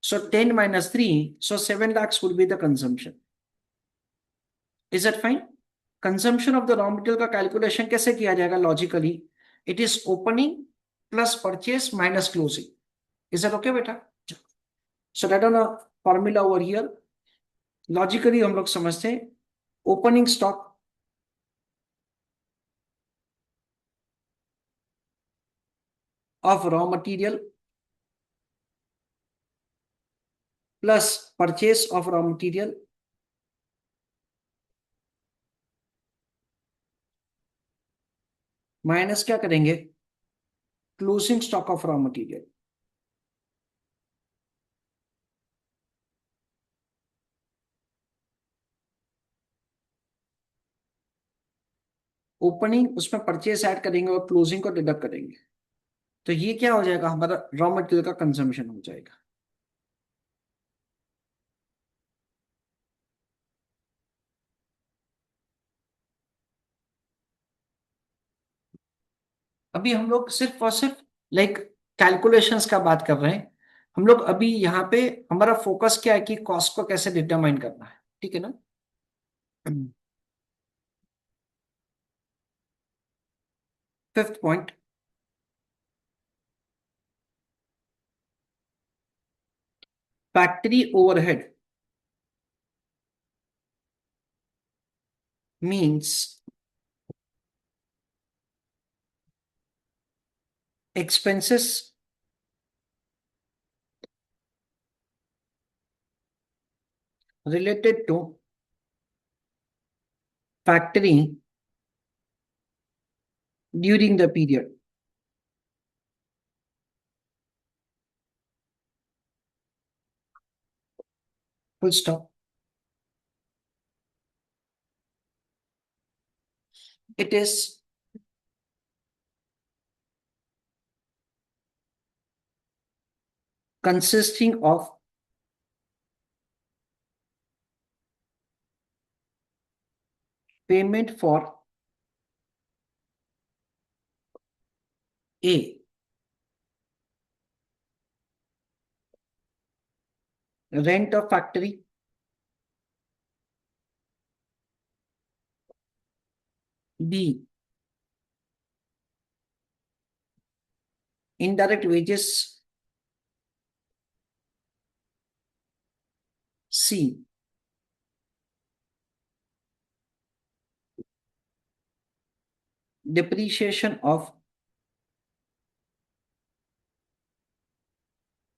Speaker 1: So 10 - 3, so 7 lakhs would be the consumption. Is that fine? Consumption of the raw material का कैलकुलेशन कैसे किया जाएगा logically? It is opening plus purchase minus closing. Is that okay बेटा? So that on a formula over here logically हम लोग समझते हैं opening stock of raw material plus purchase of raw material minus क्या करेंगे, closing stock of raw material. Opening उसमें purchase add करेंगे और क्लोजिंग को डिडक्ट करेंगे। तो ये क्या हो जाएगा, हमारा रॉ मटेरियल का कंजम्पशन हो जाएगा। अभी हम लोग सिर्फ और सिर्फ लाइक कैलकुलेशंस का बात कर रहे हैं। हम लोग अभी यहाँ पे हमारा फोकस क्या है कि कॉस्ट को कैसे डिटरमाइन करना है, ठीक है ना। Fifth point, factory overhead means expenses related to factory during the period. Full stop. It is consisting of payment for A, rent of factory, B, indirect wages, C, depreciation of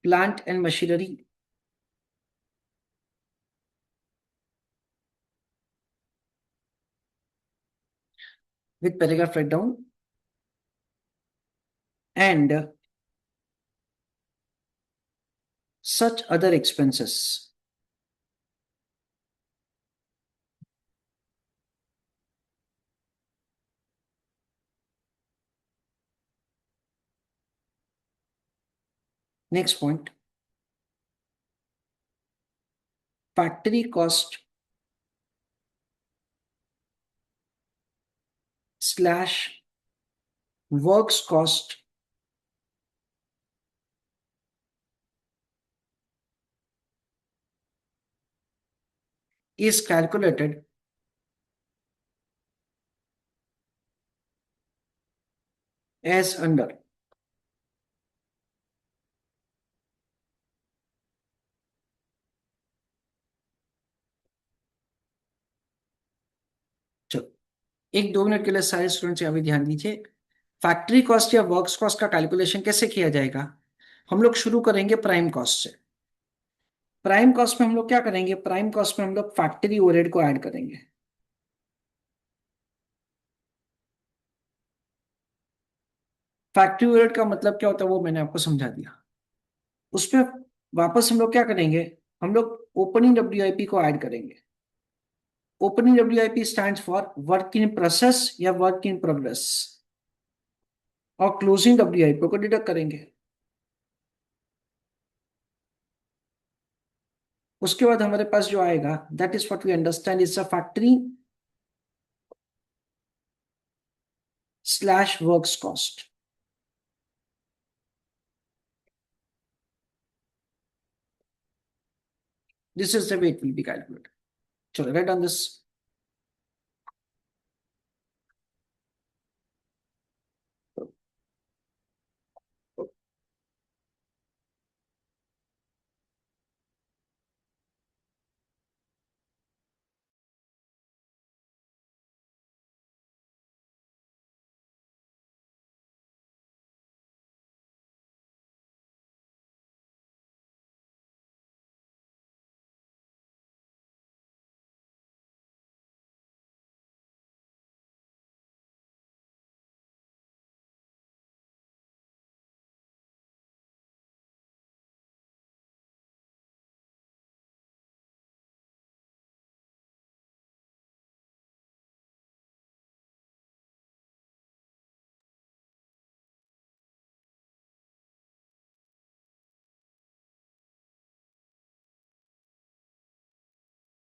Speaker 1: plant and machinery, with paragraph write down, and such other expenses. Next point, factory cost slash works cost is calculated as under। चलो, एक दो minute के लिए सारे students अभी ध्यान दीजिए। Factory cost या वर्क्स कॉस्ट का कैलकुलेशन कैसे किया जाएगा। हम लोग शुरू करेंगे प्राइम कॉस्ट से। प्राइम कॉस्ट में हम लोग क्या करेंगे, प्राइम कॉस्ट में हम लोग फैक्ट्री ओवरहेड को ऐड करेंगे। फैक्ट्री ओवरहेड का मतलब क्या होता है वो मैंने आपको समझा दिया। उसमें वापस हम लोग क्या करेंगे, हम लोग ओपनिंग डब्ल्यूआईपी को ऐड करेंगे। Opening WIP stands for work in process या वर्क इन प्रोग्रेस, और क्लोजिंग डब्ल्यूआईपी को डिडक्ट करेंगे। उसके बाद हमारे पास जो आएगा that is what we understand is a factory slash works cost. This is the way it will be calculated. So write on this.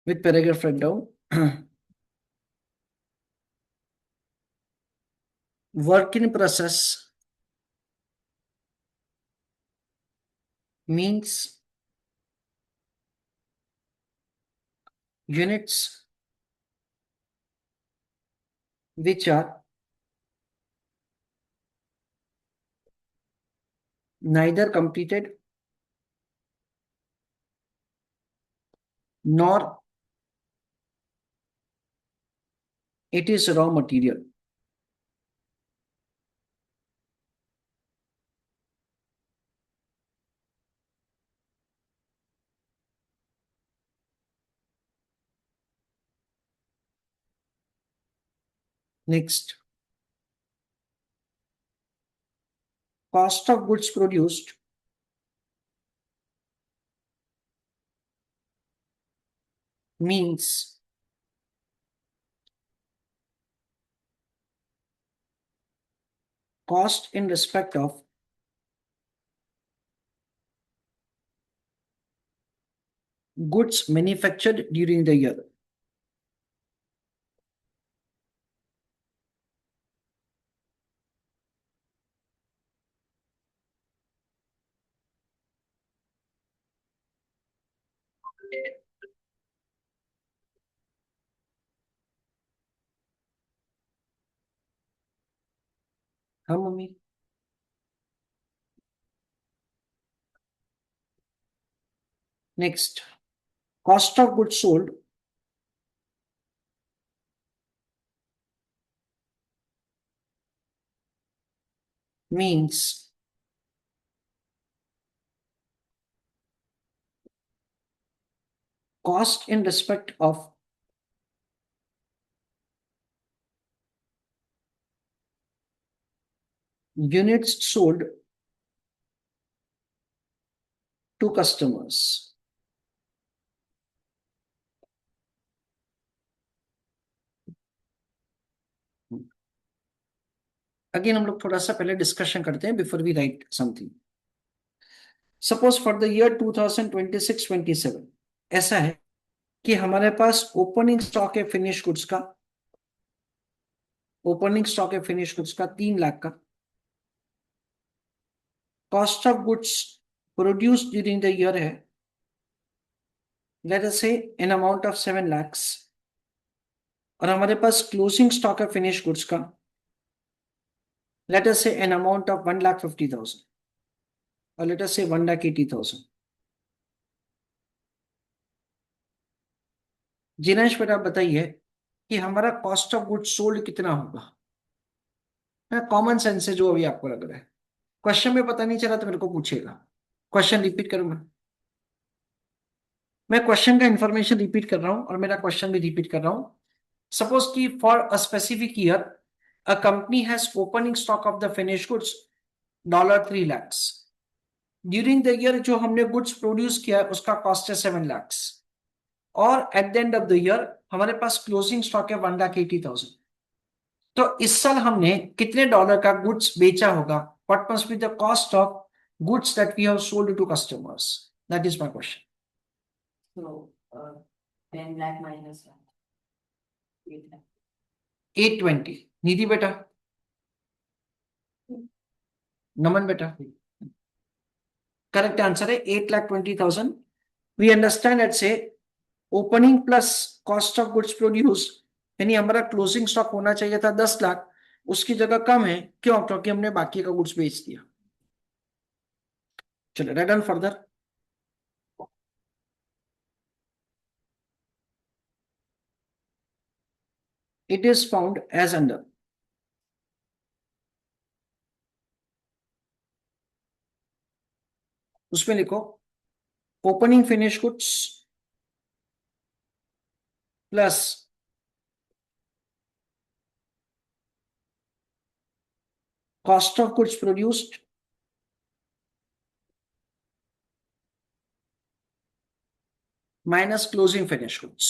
Speaker 1: with paragraph write down. Work in process means units which are neither completed nor it is raw material. Next, cost of goods produced means cost in respect of goods manufactured during the year. हाँ mummy. Next, cost of goods sold means cost in respect of units sold to customers. Again हम लोग थोड़ा सा पहले discussion करते हैं before we write something. Suppose for the year 2026-27 ऐसा है कि हमारे पास ओपनिंग स्टॉक है फिनिश गुड्स का. ओपनिंग स्टॉक है फिनिश गुड्स का 3 लाख का. Cost of goods produce during the year है let us say an amount of 7 lakhs. और हमारे पास क्लोजिंग स्टॉक है फिनिश गुड्स का let us say an amount of 1,50,000 और लेट अस से 1,80,000. जिनेश बेटा बताइए कि हमारा कॉस्ट ऑफ गुड्स सोल्ड कितना होगा. कॉमन सेंस है जो अभी आपको लग रहा है. क्वेश्चन में पता नहीं चला तो मेरे को पूछेगा. क्वेश्चन रिपीट करूं मैं क्वेश्चन का इंफॉर्मेशन रिपीट कर रहा हूं और मेरा क्वेश्चन भी रिपीट कर रहा हूं. सपोज कि for a specific year a company has opening stock of the finish goods $3 lakhs. During the year जो हमने गुड्स प्रोड्यूस किया है उसका कॉस्ट है 7 lakhs. और at the end of the year हमारे पास क्लोजिंग स्टॉक है 1,80,000. तो इस साल हमने कितने डॉलर का गुड्स बेचा होगा. What must be the cost of goods that we have sold to customers. That is my question.
Speaker 2: So, 10 lakh minus 1. 8 lakh.
Speaker 1: 820. Nidhi बेटा. नमन बेटा. करेक्ट आंसर है 8,20,000. We understand at say opening plus cost of goods produce यानी हमारा closing stock होना चाहिए था 10 लाख. उसकी जगह कम है. क्यों? क्योंकि हमने बाकी का गुड्स बेच दिया. चलो write on further. It is found as under. उसमें लिखो opening finish goods plus cost of goods produced minus closing finish goods.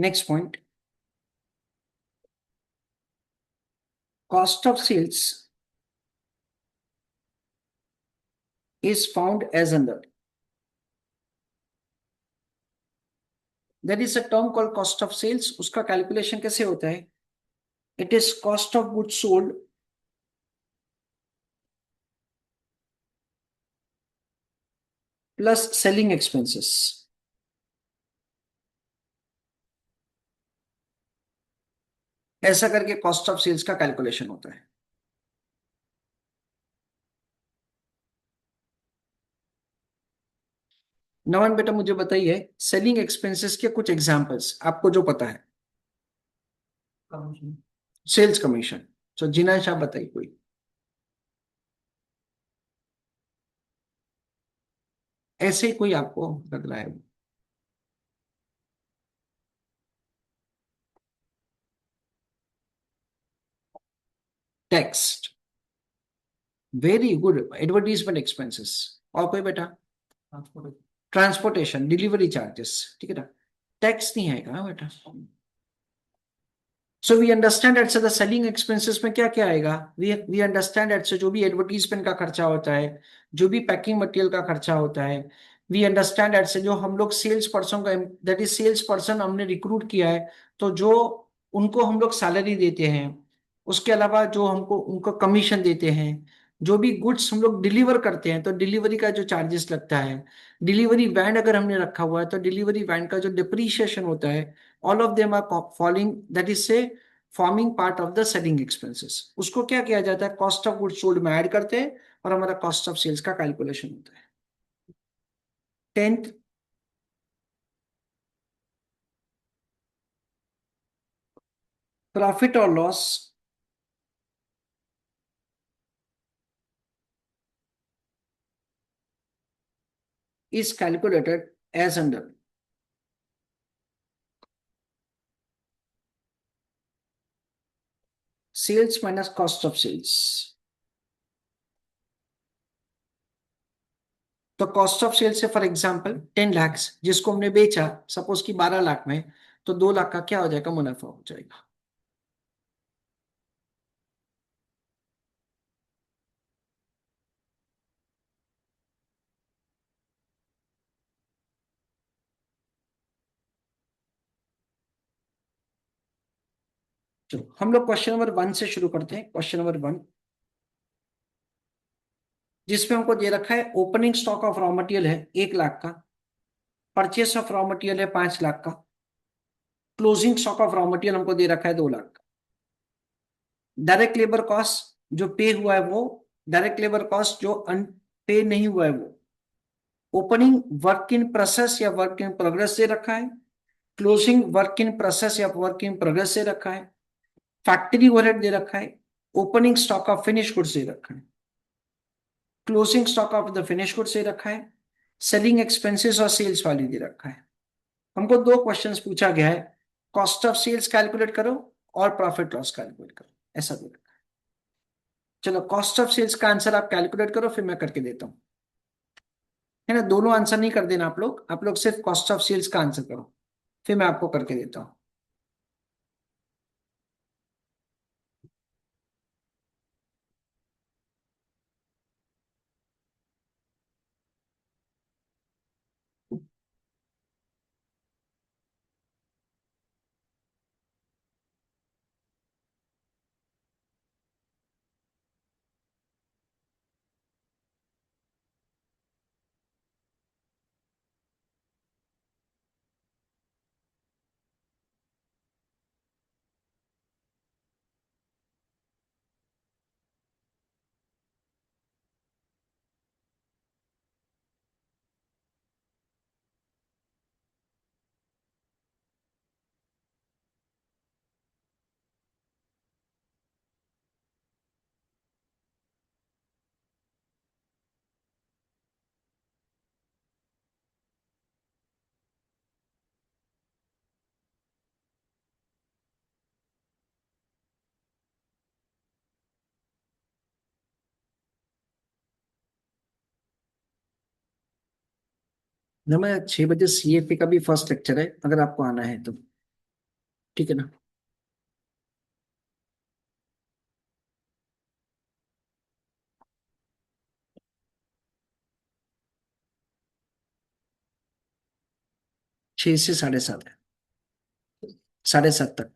Speaker 1: Next point, cost of sales is found as under. There is a term called cost of sales. उसका calculation कैसे होता है? It is cost of goods sold plus selling expenses. ऐसा करके cost of sales का calculation होता है। नमन बेटा मुझे बताइए, सेलिंग एक्सपेंसेस के कुछ एग्जांपल्स आपको जो पता है। Sales commission. तो जिना शाह बताइए कोई। ऐसे ही कोई आपको लग रहा है? Text, very good. Advertisement expenses. और कोई बेटा? ट्रांसपोर्टेशन, डिलीवरी चार्जेस, ठीक है ना। टैक्स नहीं आएगा हाँ बेटा। सो वी अंडरस्टैंड एट से द सेलिंग एक्सपेंसेस में क्या क्या आएगा? वी अंडरस्टैंड एट से जो भी एडवर्टीजमेंट का खर्चा होता है, जो भी पैकिंग मटेरियल का खर्चा होता है। वी अंडरस्टैंड एट से जो हम लोग सेल्स पर्सन का, दैट इज सेल्स पर्सन हमने रिक्रूट किया है, तो जो उनको हम लोग सैलरी देते हैं, उसके अलावा जो हमको उनको कमीशन देते हैं, जो भी गुड्स हम लोग डिलीवर करते हैं तो डिलीवरी का जो चार्जेस लगता है, डिलीवरी वैन अगर हमने रखा हुआ है तो डिलीवरी वैन का जो डिप्रीशिएशन होता है, all of them are falling, that is say forming part of the selling expenses. उसको क्या किया जाता है? कॉस्ट ऑफ गुड्स सोल्ड में ऐड करते हैं और हमारा कॉस्ट ऑफ सेल्स का कैलकुलेशन होता है। 10th, प्रॉफिट और loss is calculated as under. Sales minus cost of sales. तो कॉस्ट ऑफ सेल्स से फॉर एग्जांपल 10 लाख जिसको हमने बेचा सपोज कि 12 लाख में, तो 2 लाख का क्या हो जाएगा? मुनाफा हो जाएगा। चलो हम लोग क्वेश्चन नंबर 1 से शुरू करते हैं। क्वेश्चन नंबर 1, जिसमें हमको दे रखा है opening stock of raw material है 1 लाख का, परचेस ऑफ रॉ मटेरियल है 5 लाख का, closing stock of raw material हमको दे रखा है 2 लाख का। डायरेक्ट लेबर कॉस्ट जो पे हुआ है वो, डायरेक्ट लेबर कॉस्ट जो पे नहीं हुआ है वो, ओपनिंग वर्क इन प्रोसेस या वर्क इन प्रोग्रेस से रखा है, क्लोजिंग वर्क इन प्रोसेस या वर्क इन प्रोग्रेस से रखा है, फैक्ट्री ओवरहेड दे रखा है, opening stock of finish goods दे रखा है, closing stock of the finish goods दे रखा है, सेलिंग एक्सपेंसेस और सेल्स वैल्यू दे रखा है। हमको दो क्वेश्चंस पूछा गया है, कॉस्ट ऑफ सेल्स कैलकुलेट करो और प्रॉफिट लॉस कैलकुलेट करो, ऐसा दे रखा है। चलो कॉस्ट ऑफ सेल्स का आंसर आप कैलकुलेट करो, फिर मैं करके देता हूँ, है ना। दोनों आंसर नहीं कर देना आप लोग सिर्फ कॉस्ट ऑफ सेल्स का आंसर करो, फिर मैं आपको करके देता हूँ। ना मैं 6 बजे सीएफए का भी फर्स्ट लेक्चर है, अगर आपको आना है तो। ठीक है ना? 6 से 7:30 है, 7:30 तक।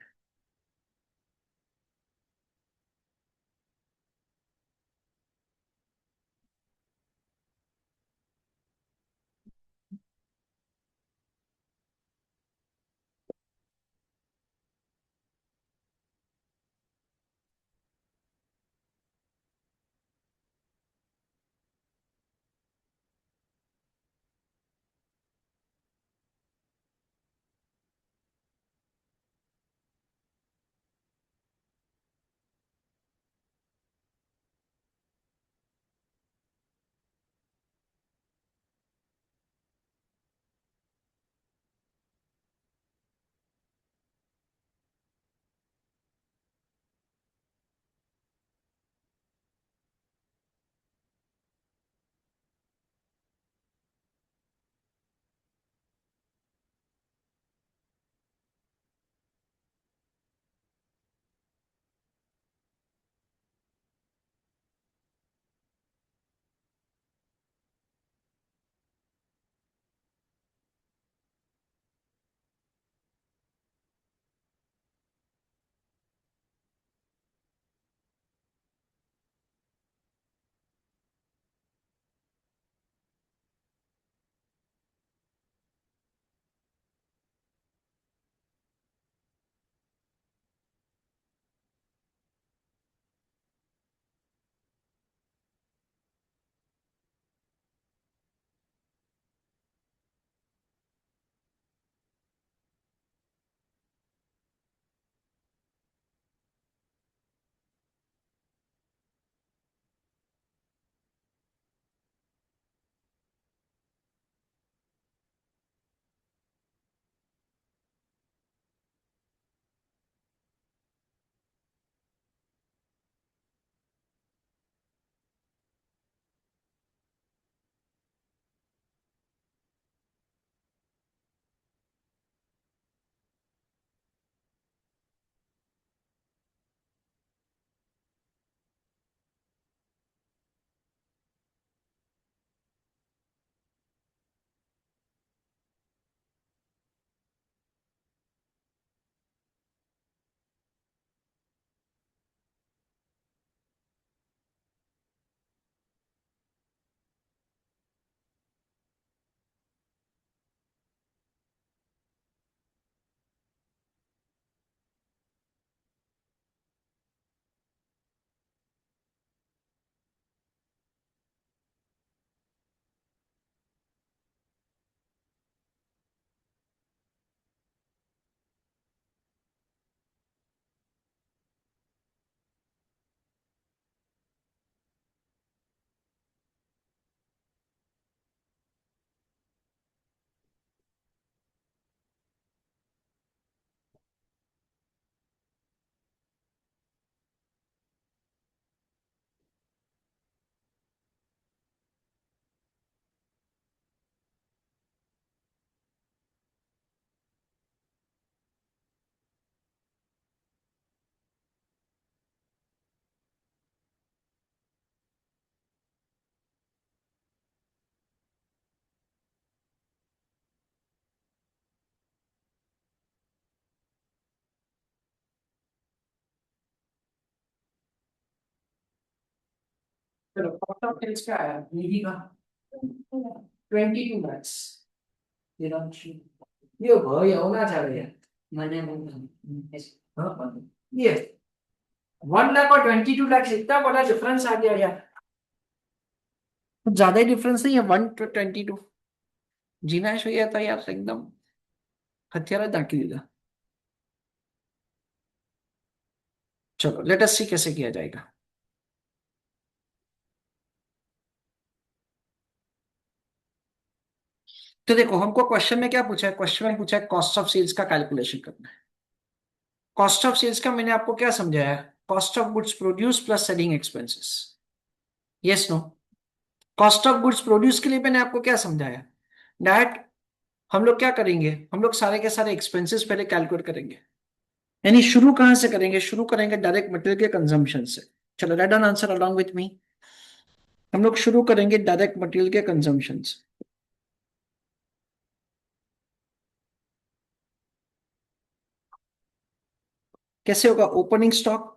Speaker 1: चलो टोटल सेल्स क्या आया निधि का? 22 lakhs। यो भयो आउन चाह्यो
Speaker 2: मैंने
Speaker 1: हाँ ये 1 लाख और 22 lakhs इतना बड़ा डिफरेंस आ गया यार। कुछ ज्यादा ही डिफरेंस नहीं है 1 to 22। जीना चाहिए था यार एकदम हत्यारा दाखिल दिला। चलो लेट अस सी कैसे किया जाएगा। तो देखो हमको क्वेश्चन में क्या पूछा है, क्वेश्चन में पूछा है कॉस्ट ऑफ सेल्स का कैलकुलेशन करना है। कॉस्ट ऑफ सेल्स का मैंने आपको क्या समझाया, cost of goods produce plus selling expenses. Yes no? Cost of goods produce के लिए मैंने आपको क्या समझाया, दैट हम लोग क्या करेंगे, हम लोग सारे के सारे एक्सपेंसेस पहले कैलकुलेट करेंगे। यानी शुरू कहां से करेंगे? शुरू करेंगे डायरेक्ट मटेरियल के कंजम्पशन से। चलो write down answer along with me. हम लोग शुरू करेंगे डायरेक्ट मटेरियल के कंजम्पशन से। कैसे होगा? Opening stock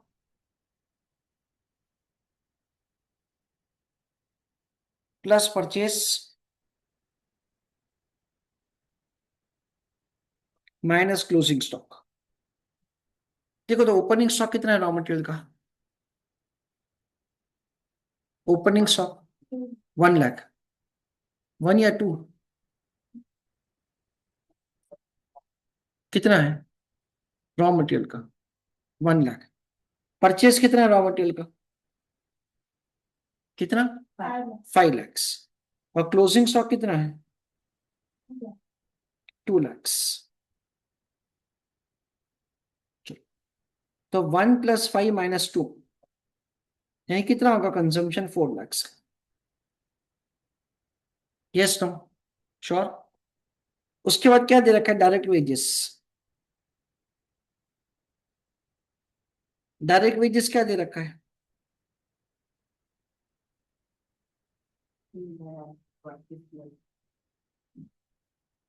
Speaker 1: plus purchase minus closing stock. देखो तो ओपनिंग स्टॉक कितना है रॉ मटेरियल का? Opening stock 1 lakh. 1 या 2? कितना है रॉ मटेरियल का? 1 लाख। परचेस कितना है रॉ मटेरियल का? कितना? 5 लैक्स। और क्लोजिंग स्टॉक कितना है? 2 लैक्स। तो 1 + 5 - 2 यानी कितना होगा consumption? 4 lakhs. Yes no? Sure? उसके बाद क्या दे रखा है? Direct wages. डायरेक्ट वेजेस क्या दे रखा है?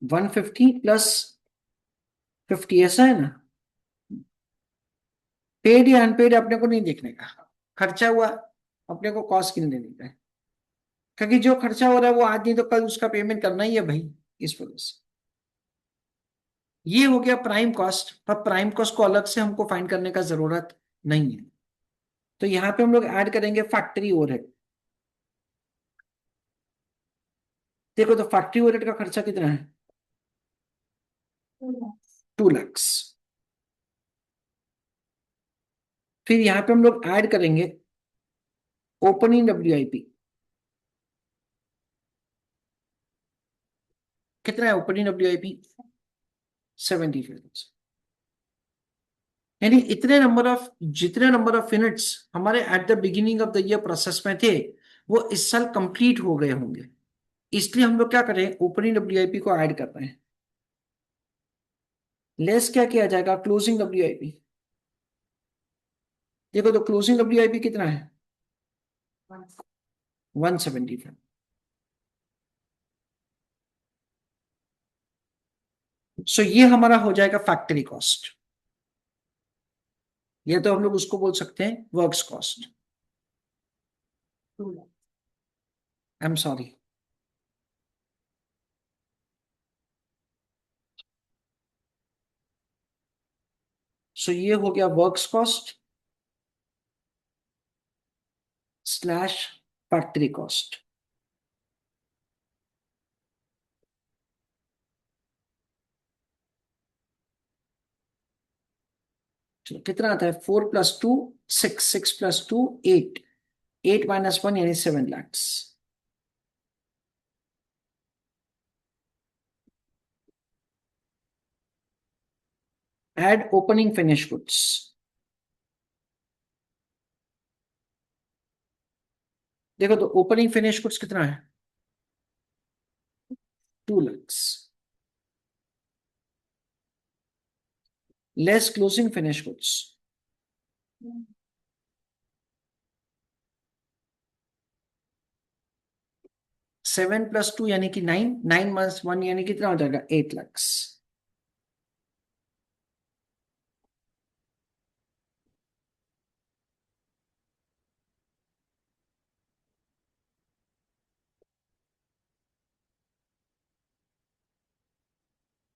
Speaker 1: 150 + 50, ऐसा है ना? पेड या अनपेड अपने को नहीं देखने का, खर्चा हुआ अपने को कॉस्ट गिन लेने का है। क्योंकि जो खर्चा हो रहा है वो आज नहीं तो कल उसका पेमेंट करना ही है भाई, इस वजह से। ये हो गया प्राइम कॉस्ट। पर प्राइम कॉस्ट को अलग से हमको फाइंड करने का जरूरत नहीं है। तो यहाँ पे हम लोग ऐड करेंगे फैक्ट्री ओवरहेड। देखो तो फैक्ट्री ओवरहेड का खर्चा कितना है? 2 लैक्स। फिर यहाँ पे हम लोग ऐड करेंगे ओपनिंग WIP। कितना है ओपनिंग WIP? 75,000। यानी जितने नंबर ऑफ यूनिट्स हमारे at the beginning of the year process में थे, वो इस साल कंप्लीट हो गए होंगे। इसलिए हम लोग क्या करें? ओपनिंग WIP को ऐड कर रहे हैं। लेस क्या किया जाएगा? Closing WIP। देखो तो क्लोजिंग WIP कितना है? 175। सो ये हमारा हो जाएगा फैक्ट्री कॉस्ट। ये तो हम लोग उसको बोल सकते हैं works cost. I am sorry. So ये हो गया works cost slash factory cost. चलो कितना आता है? 4 + 2 6, 6 + 2 8, 8 - 1 यानी 7 lakhs. Add opening finish goods. देखो तो ओपनिंग फिनिश गुड्स कितना है? 2 lakhs. Less closing finish goods. 7 + 2 यानी कि 9, 9 - 1 यानी कितना हो जाएगा? 8 lakhs.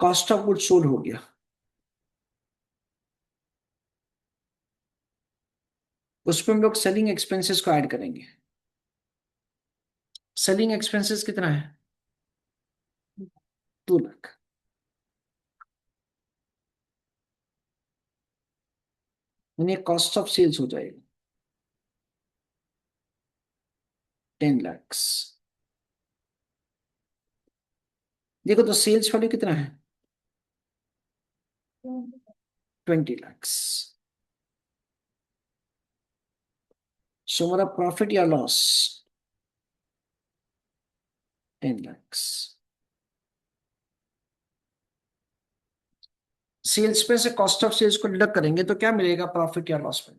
Speaker 1: Cost of goods sold हो गया। उस पर हम लोग सेलिंग एक्सपेंसेस को ऐड करेंगे। सेलिंग एक्सपेंसेस कितना है? 2 लाख। यानी कॉस्ट ऑफ सेल्स हो जाएगा 10 लैक्स। देखो तो सेल्स वैल्यू कितना है? 20 लैक्स। सो हमारा प्रॉफिट या लॉस? 10 लैक्स। सेल्स में से कॉस्ट ऑफ सेल्स को डिडक्ट करेंगे तो क्या मिलेगा प्रॉफिट या लॉस में।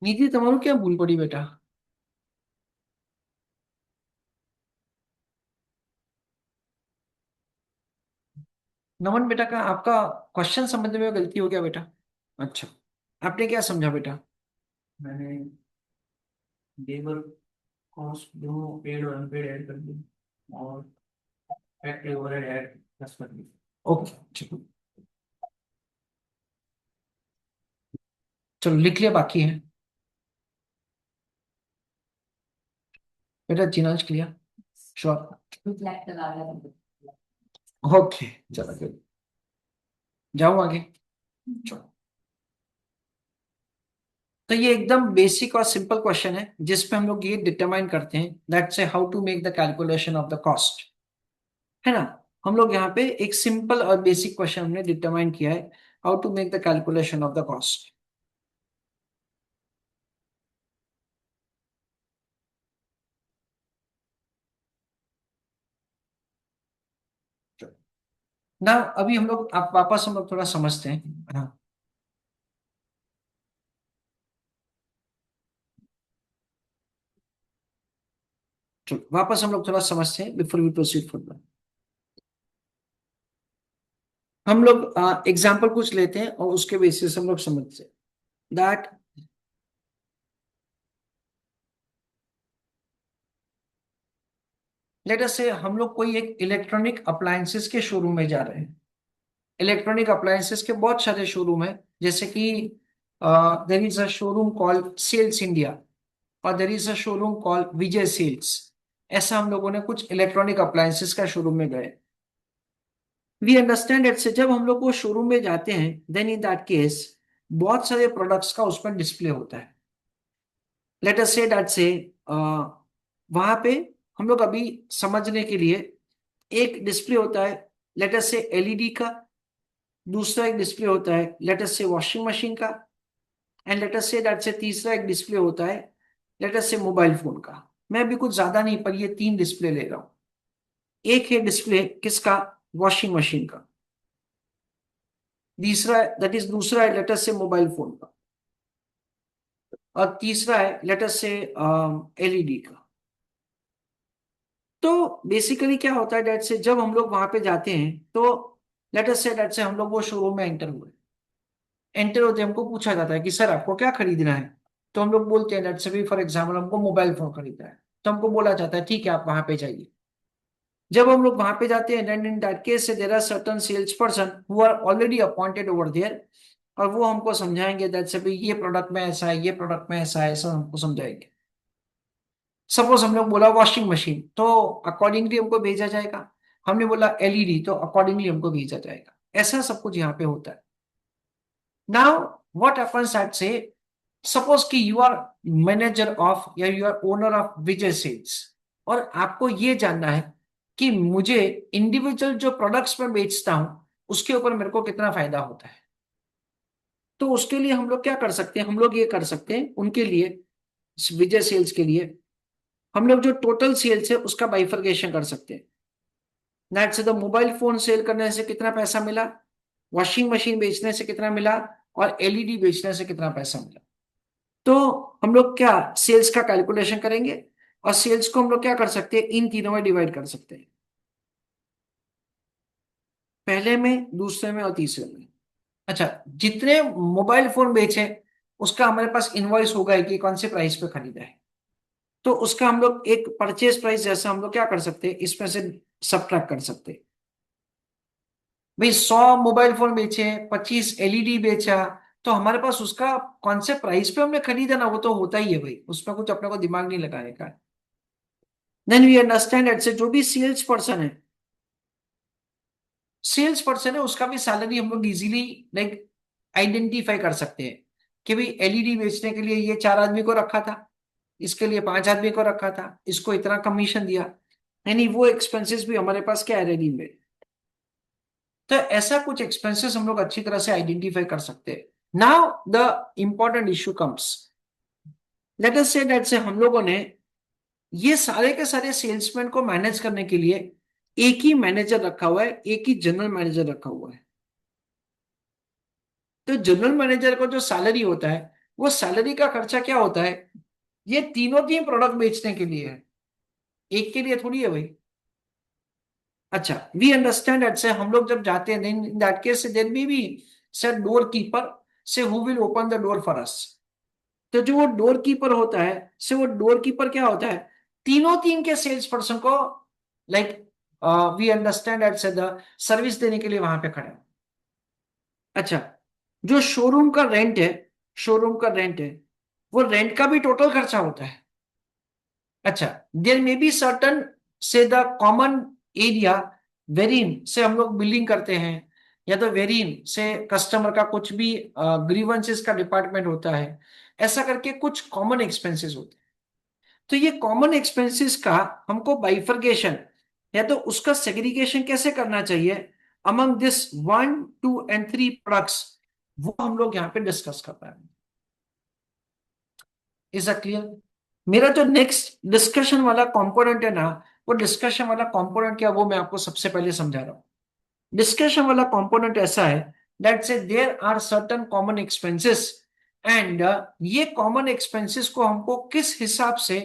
Speaker 1: निधि तुम्हारी क्या भूल पड़ी बेटा। नमन बेटा का आपका क्वेश्चन समझने में गलती हो गया बेटा। अच्छा, आपने क्या समझा बेटा।
Speaker 3: मैंने लेबर कॉस्ट दोनों पेड और अनपेड ऐड कर दी और फैक्ट्री ओवरहेड ऐड प्लस कर दी।
Speaker 1: ओके ठीक है। चलो लिख लिया, बाकी है बेटा। जिनाज क्लियर। श्योर।
Speaker 2: reflect लगा रहा है।
Speaker 1: ओके चलो फिर जाओ आगे। चलो, तो ये एकदम बेसिक और सिंपल क्वेश्चन है जिसपे हम लोग ये डिटरमाइन करते हैं that's how to make the calculation of the cost, है ना। हम लोग यहाँ पे एक सिंपल और बेसिक क्वेश्चन हमने डिटरमाइन किया है, how to make the calculation of the cost. ना अभी हम लोग आप वापस हम लोग थोड़ा समझते हैं। हाँ चलो वापस हम लोग थोड़ा समझते हैं बिफोर वी प्रोसीड फर्दर। हम लोग एग्जाम्पल कुछ लेते हैं और उसके बेसिस हम लोग समझते हैं दैट लेट अस से हम लोग कोई एक इलेक्ट्रॉनिक अप्लायंसेस के शोरूम में जा रहे हैं। इलेक्ट्रॉनिक अप्लायंसेस के बहुत सारे शोरूम है, जैसे कि there is a showroom called sales India और there is a showroom called Vijay sales. ऐसा हम लोगों ने कुछ इलेक्ट्रॉनिक अप्लायंसेस का शोरूम में गए। वी अंडरस्टैंड इट से जब हम लोग वो शोरूम में जाते हैं देन इन दैट केस बहुत सारे प्रोडक्ट्स का उस पर डिस्प्ले होता है। लेट अस से दैट से वहां पे हम लोग अभी समझने के लिए एक डिस्प्ले होता है लेट अस से एलईडी का, दूसरा एक डिस्प्ले होता है लेट अस से वॉशिंग मशीन का, and let us say that से तीसरा एक डिस्प्ले होता है लेट अस से मोबाइल फोन का। मैं अभी कुछ ज्यादा नहीं पर ये तीन डिस्प्ले ले रहा हूं। एक है डिस्प्ले किसका, वॉशिंग मशीन का, तीसरा दैट इज दूसरा है लेट अस से मोबाइल फोन का, और तीसरा है लेट अस से एलईडी का। तो बेसिकली क्या होता है डेट से जब हम लोग वहां पे जाते हैं तो लेट अस से डेट से हम लोग वो शोरूम में एंटर हुए। एंटर होते हमको पूछा जाता है कि सर आपको क्या खरीदना है। तो हम लोग बोलते हैं डेट से भी फॉर एग्जाम्पल हमको मोबाइल फोन खरीदना है। तो हमको बोला जाता है ठीक है आप वहां पे जाइए। जब हम लोग वहां पे जाते हैं then in that case there are certain sales person who are already appointed over there, और वो हमको समझाएंगे दैट से भी ये प्रोडक्ट में ऐसा है, ये प्रोडक्ट में ऐसा है, ऐसा हमको समझाएंगे। सपोज हम लोग बोला वॉशिंग मशीन तो अकॉर्डिंगली हमको भेजा जाएगा। हमने बोला एलईडी तो अकॉर्डिंगली हमको भेजा जाएगा। ऐसा सब कुछ यहाँ पे होता है। Now what happens at say suppose कि यू आर मैनेजर ऑफ या you are owner of Vijay sales, और आपको ये जानना है कि मुझे इंडिविजुअल जो प्रोडक्ट्स में बेचता हूं उसके ऊपर मेरे को कितना फायदा होता है। तो उसके लिए हम लोग क्या कर सकते हैं, हम लोग ये कर सकते हैं उनके लिए, विजय सेल्स के लिए हम लोग जो टोटल सेल्स है उसका बाइफर्केशन कर सकते हैं। नेट से तो मोबाइल फोन सेल करने से कितना पैसा मिला, वॉशिंग मशीन बेचने से कितना मिला, और एलईडी बेचने से कितना पैसा मिला। तो हम लोग क्या सेल्स का कैलकुलेशन करेंगे और सेल्स को हम लोग क्या कर सकते हैं, इन तीनों में डिवाइड कर सकते हैं, पहले में, दूसरे में और तीसरे में। अच्छा, जितने मोबाइल फोन बेचे उसका हमारे पास इनवॉइस होगा कि कौन से प्राइस पे खरीदा है। तो उसका हम लोग एक परचेज प्राइस जैसा हम लोग क्या कर सकते हैं, इसमें से सबट्रैक्ट कर सकते हैं। भाई 100 मोबाइल फोन बेचे, 25 एलईडी बेचा, तो हमारे पास उसका कौन से प्राइस पे हमने खरीदा ना वो तो होता ही है भाई, उसमें कुछ अपने को दिमाग नहीं लगाने का। देन वी अंडरस्टैंड एट से जो भी सेल्स पर्सन है उसका भी सैलरी हम लोग इजीली लाइक आइडेंटिफाई कर सकते हैं कि भाई एलईडी बेचने के लिए ये 4 आदमी को रखा था, इसके लिए 5 आदमी को रखा था, इसको इतना कमीशन दिया, यानी वो एक्सपेंसेस भी हमारे पास क्या है रेडी में। तो ऐसा कुछ एक्सपेंसेस हम लोग अच्छी तरह से आइडेंटिफाई कर सकते हैं। Now the important issue comes, late us say that से हम लोगों ने ये सारे के सारे सेल्समैन को मैनेज करने के लिए एक ही मैनेजर रखा हुआ है, एक ही जनरल मैनेजर रखा हुआ है। तो जनरल मैनेजर को जो सैलरी होता है, वो सैलरी का खर्चा क्या होता है, ये तीनों तीन प्रोडक्ट बेचने के लिए है, एक के लिए थोड़ी है भाई। अच्छा, वी अंडरस्टैंड दैट से हम लोग जब जाते हैं, in that case there may be sir door keeper say who will open the door for us. तो जो वो डोर कीपर होता है, से वो डोर कीपर क्या होता है, तीनों टीम के सेल्स पर्सन को लाइक वी अंडरस्टैंड दैट से द सर्विस देने के लिए वहां पे खड़े हैं। अच्छा, जो शोरूम का रेंट है, शोरूम का रेंट है, वो रेंट का भी टोटल खर्चा होता है। अच्छा, देयर मे बी सर्टन से द कॉमन एरिया वेरिन से हम लोग बिल्डिंग करते हैं, या तो वेरिन से कस्टमर का कुछ भी ग्रीवेंसेस का डिपार्टमेंट होता है। ऐसा करके कुछ कॉमन एक्सपेंसेस होते हैं। तो ये कॉमन एक्सपेंसेस का हमको बाइफर्केशन या तो उसका सेग्रीगेशन कैसे करना चाहिए अमंग दिस 1, 2 एंड 3 प्रोडक्ट्स, वो हम लोग यहाँ पे डिस्कस कर रहे हैं। Is a clear? मेरा जो नेक्स्ट डिस्कशन वाला कंपोनेंट है ना, वो डिस्कशन वाला कंपोनेंट क्या, वो मैं आपको सबसे पहले समझा रहा हूँ। डिस्कशन वाला कंपोनेंट ऐसा है that say there are certain common expenses, and ये कॉमन एक्सपेंसेस को हमको किस हिसाब से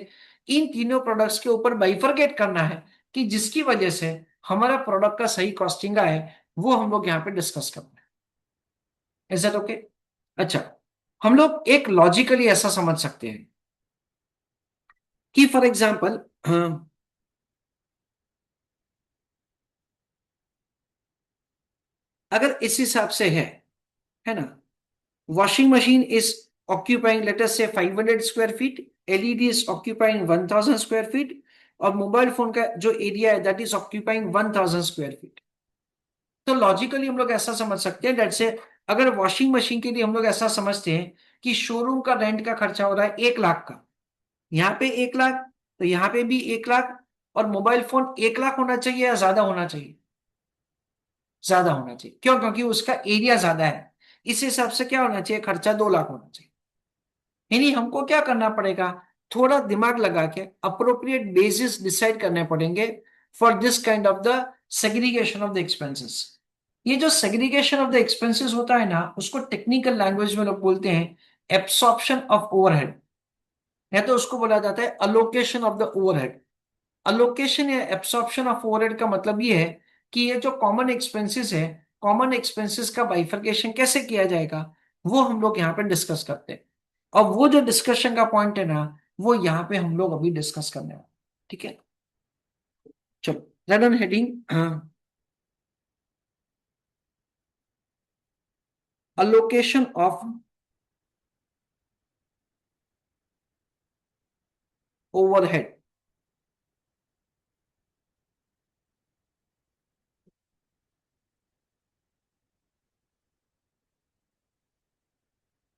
Speaker 1: इन तीनों प्रोडक्ट्स के ऊपर बाइफरकेट करना है कि जिसकी वजह से हमारा प्रोडक्ट का सही कॉस्टिंग आए, वो हम लोग यहाँ पे डिस्कस करना है। Is that okay? अच्छा, हम लोग एक लॉजिकली ऐसा समझ सकते हैं कि फॉर एग्जाम्पल, अगर इस हिसाब से है ना, washing machine is occupying let us say 500 square feet, LED is occupying 1000 square feet, और मोबाइल फोन का जो एरिया है that is occupying 1000 square feet. तो लॉजिकली हम लोग ऐसा समझ सकते हैं दैट से, अगर वॉशिंग मशीन के लिए हम लोग ऐसा समझते हैं कि शोरूम का रेंट का खर्चा हो रहा है 1 लाख का, यहाँ पे 1 लाख, तो यहाँ पे भी 1 लाख, और मोबाइल फोन 1 लाख होना चाहिए या ज्यादा होना चाहिए? ज्यादा होना चाहिए। क्यों? क्योंकि उसका एरिया ज्यादा है। इस हिसाब से क्या होना चाहिए, खर्चा 2 लाख होना चाहिए। यानी हमको क्या करना पड़ेगा, थोड़ा दिमाग लगा के अप्रोप्रिएट बेसिस डिसाइड करने पड़ेंगे for this kind of the segregation of the expenses. ये जो सेग्रीगेशन ऑफ द एक्सपेंसेस होता है ना, उसको टेक्निकल लैंग्वेज में लोग बोलते हैं एब्सॉर्प्शन ऑफ ओवरहेड, या तो उसको बोला जाता है allocation of the overhead. Allocation या एब्सॉर्प्शन ऑफ ओवरहेड का मतलब ये है कि ये जो कॉमन एक्सपेंसेस है, कॉमन एक्सपेंसेस का बाइफर्केशन कैसे किया जाएगा, वो हम लोग यहाँ पे डिस्कस करते हैं। और वो जो डिस्कशन का पॉइंट है ना, वो यहाँ पे हम लोग अभी डिस्कस करने वाले। ठीक है, चलो write on heading allocation of overhead.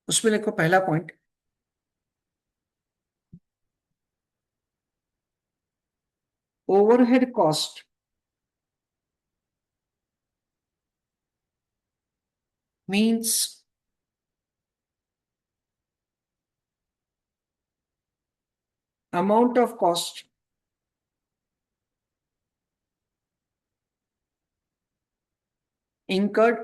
Speaker 1: उसमें देखो पहला point, overhead cost means amount of cost incurred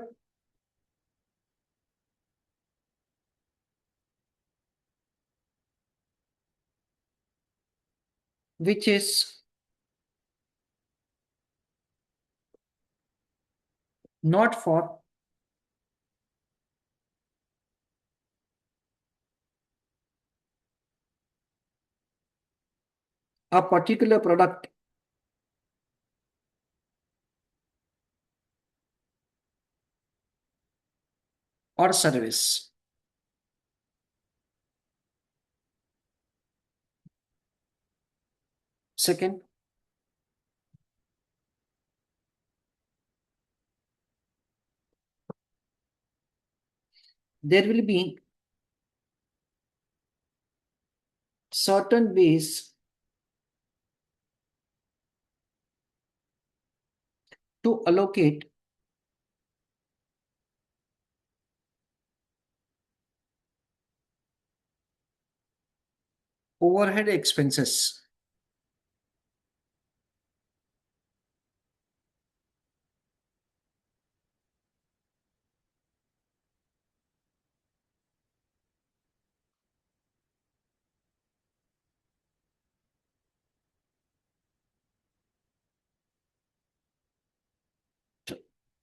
Speaker 1: which is not for a particular product or service. Second, there will be certain ways to allocate overhead expenses.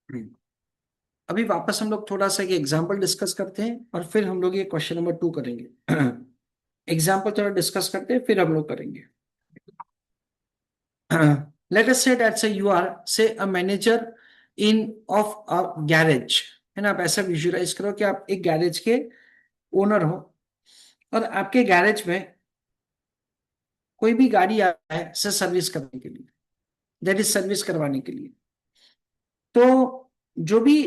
Speaker 1: अभी वापस हम लोग थोड़ा सा ये एग्जाम्पल डिस्कस करते हैं और फिर हम लोग ये क्वेश्चन नंबर 2 करेंगे। एग्जाम्पल थोड़ा डिस्कस करते हैं फिर हम लोग करेंगे। Let us say that say you are say a manager in of a garage, है ना। आप ऐसा विजुअलाइज करो कि आप एक गैरेज के ओनर हो और आपके गैरेज में कोई भी गाड़ी आया है से सर्विस करने के लिए, दैट इज सर्विस करवाने के लिए। तो जो भी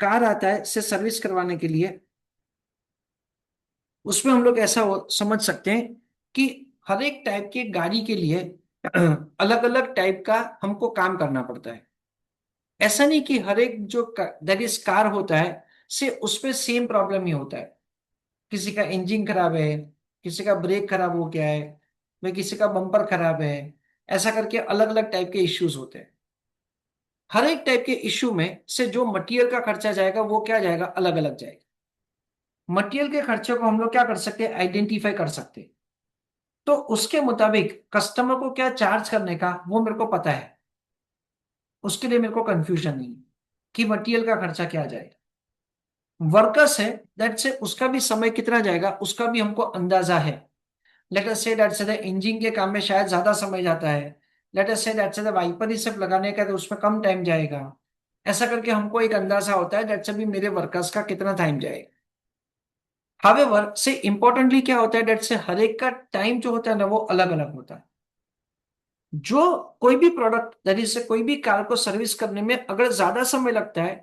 Speaker 1: कार आता है से सर्विस करवाने के लिए, उसमें हम लोग ऐसा समझ सकते हैं कि हर एक टाइप की गाड़ी के लिए अलग अलग टाइप का हमको काम करना पड़ता है। ऐसा नहीं कि हर एक जो दैट इज कार होता है से उसमें सेम प्रॉब्लम ही होता है। किसी का इंजन खराब है, किसी का ब्रेक खराब हो गया है, मैं किसी का बम्पर खराब है, ऐसा करके अलग अलग टाइप के इश्यूज होते हैं। हर एक टाइप के इश्यू में से जो मटेरियल का खर्चा जाएगा वो क्या जाएगा, अलग अलग जाएगा। मटेरियल के खर्चे को हम लोग क्या कर सकते हैं, आइडेंटिफाई कर सकते हैं। तो उसके मुताबिक कस्टमर को क्या चार्ज करने का वो मेरे को पता है। उसके लिए मेरे को कंफ्यूजन नहीं है कि मटेरियल का खर्चा क्या जाएगा। वर्कर्स है, दैट से उसका भी समय कितना जाएगा उसका भी हमको अंदाजा है। लेट अस से दैट से द इंजन के काम में शायद ज्यादा समय जाता है। लेट अस से दैट से द वाइपर ही सिर्फ लगाने का तो उसमें कम टाइम जाएगा। ऐसा करके हमको एक अंदाजा होता है दैट से भी मेरे वर्कर्स का कितना टाइम जाएगा। हावेवर से इंपॉर्टेंटली क्या होता है दैट से हर एक का टाइम जो होता है ना वो अलग अलग होता है। जो कोई भी प्रोडक्ट दैट इज से कोई भी कार को सर्विस करने में अगर ज्यादा समय लगता है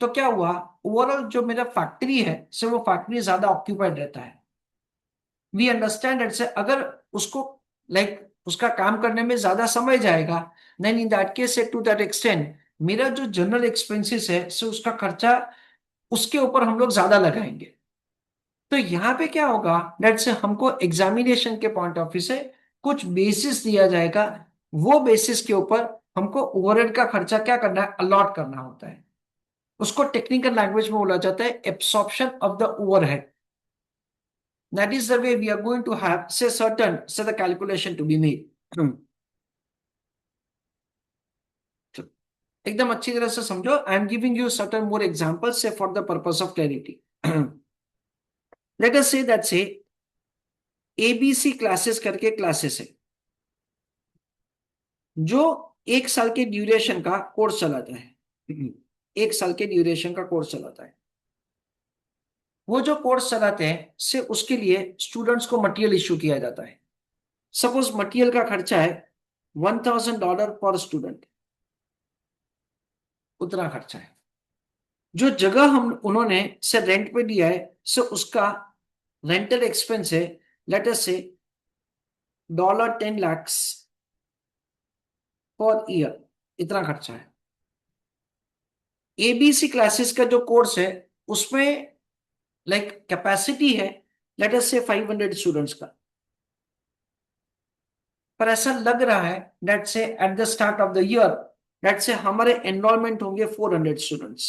Speaker 1: तो क्या हुआ, ओवरऑल जो मेरा फैक्ट्री है से वो फैक्ट्री ज्यादा ऑक्यूपाइड रहता है। वी अंडरस्टैंड दैट से अगर उसको उसका काम करने में ज्यादा समय जाएगा, then in that case to that extend मेरा जो जनरल एक्सपेंसेस है से उसका खर्चा उसके ऊपर हम लोग ज्यादा लगाएंगे। तो यहाँ पे क्या होगा दैट से हमको एग्जामिनेशन के पॉइंट ऑफ व्यू से कुछ बेसिस दिया जाएगा। वो बेसिस के ऊपर हमको ओवरहेड का खर्चा क्या करना है, अलॉट करना होता है। उसको टेक्निकल लैंग्वेज में बोला जाता है absorption of the overhead. That is the way we are going to have say certain say the calculation to be made. तो एकदम अच्छी तरह से समझो। I am giving you certain more examples say for the purpose of clarity. Let us say that से ABC classes करके classes है जो 1 साल के ड्यूरेशन का कोर्स चलाता है। 1 साल के ड्यूरेशन का कोर्स चलाता है। वो जो कोर्स चलाते हैं से उसके लिए स्टूडेंट्स को मटेरियल इश्यू किया जाता है। सपोज मटेरियल का खर्चा है $1000 पर स्टूडेंट, उतना खर्चा है। जो जगह हम उन्होंने से रेंट पे दिया है से उसका रेंटल एक्सपेंस है लेट अस से $10 lakhs पर ईयर, इतना खर्चा है। एबीसी क्लासेस का जो कोर्स है उसमें कैपेसिटी है लेट अस से 500 स्टूडेंट्स का। पर ऐसा लग रहा है let say at the start of the year let say हमारे एनरोलमेंट होंगे 400 स्टूडेंट्स।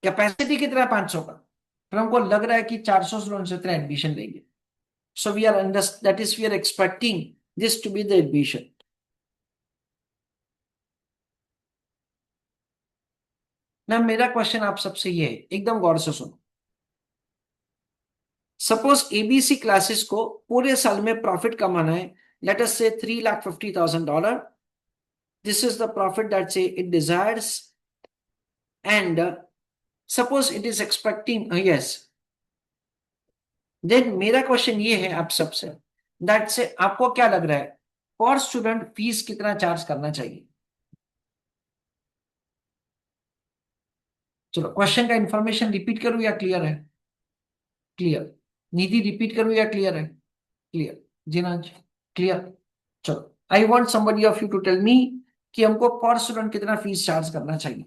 Speaker 1: कैपेसिटी कितना है, 500 का। फिर हमको लग रहा है कि 400 स्टूडेंट्स इतना एडमिशन लेंगे। So we are under that is we are expecting this to be the admission. Ma'am मेरा क्वेश्चन आप सबसे ये है, एकदम गौर से सुनो। सपोज एबीसी क्लासेस को पूरे साल में प्रॉफिट कमाना है let us say $350,000। This is the profit that say it desires and suppose it is expecting yes. Then मेरा क्वेश्चन ये है आप सबसे दैट से आपको क्या लग रहा है पर स्टूडेंट फीस कितना चार्ज करना चाहिए। चलो क्वेश्चन का इंफॉर्मेशन रिपीट करूं या क्लियर है? क्लियर। निधि रिपीट करूं या क्लियर है? क्लियर। जिनाज क्लियर। चलो I want somebody of you to tell me कि हमको पर स्टूडेंट कितना फीस चार्ज करना चाहिए।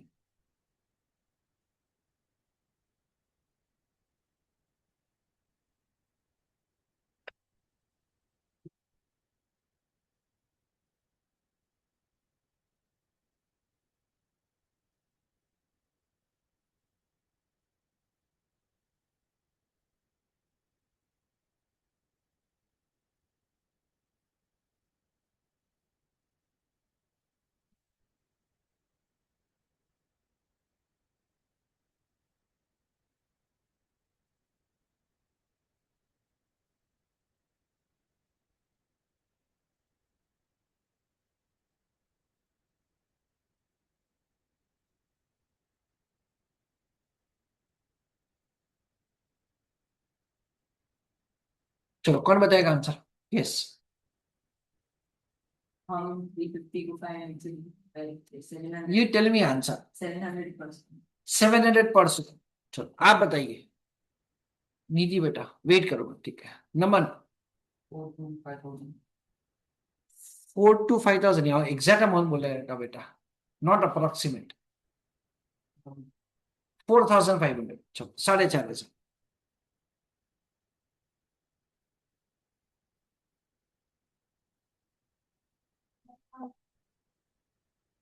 Speaker 1: चलो कौन बताएगा आंसर? यस।
Speaker 2: हम 350 को 500
Speaker 1: यू टेल मी आंसर।
Speaker 2: 700%।
Speaker 1: 700%। चलो आप बताइए। निधि बेटा वेट करो, ठीक है। नमन।
Speaker 3: 4 to 5,000।
Speaker 1: 4 to 5,000, यहाँ एग्जैक्ट अमाउंट बोलेगा बेटा, नॉट अप्रोक्सीमेट। 4,500। चलो 4,500।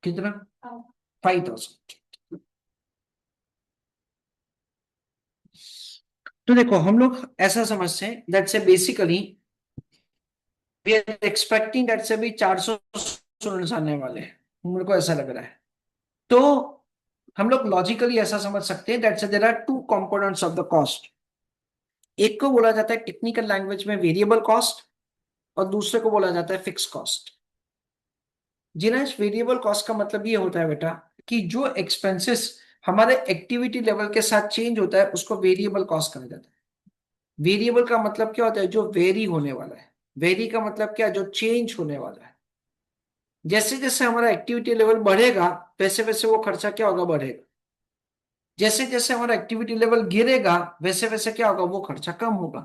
Speaker 1: कितना? 5,000। तो देखो हम लोग ऐसा समझते हैं that say basically we are expecting that say भी 400 स्टूडेंट्स आने वाले हैं, मेरे को ऐसा लग रहा है। तो हम लोग लॉजिकली ऐसा समझ सकते हैं that say there are two components of the cost. एक को बोला जाता है टेक्निकल लैंग्वेज में वेरिएबल कॉस्ट, और दूसरे को बोला जाता है fix cost. Jinesh, variable cost का मतलब ये होता है बेटा कि जो एक्सपेंसेस हमारे एक्टिविटी लेवल के साथ चेंज होता है उसको वेरिएबल कॉस्ट कहा जाता है। वेरिएबल का मतलब क्या होता है? जो वेरी होने वाला है। वेरी का मतलब क्या? जो चेंज होने वाला है। जैसे जैसे हमारा एक्टिविटी लेवल बढ़ेगा वैसे वैसे वो खर्चा क्या होगा? बढ़ेगा। जैसे जैसे हमारा एक्टिविटी लेवल गिरेगा वैसे वैसे क्या होगा? वो खर्चा कम होगा।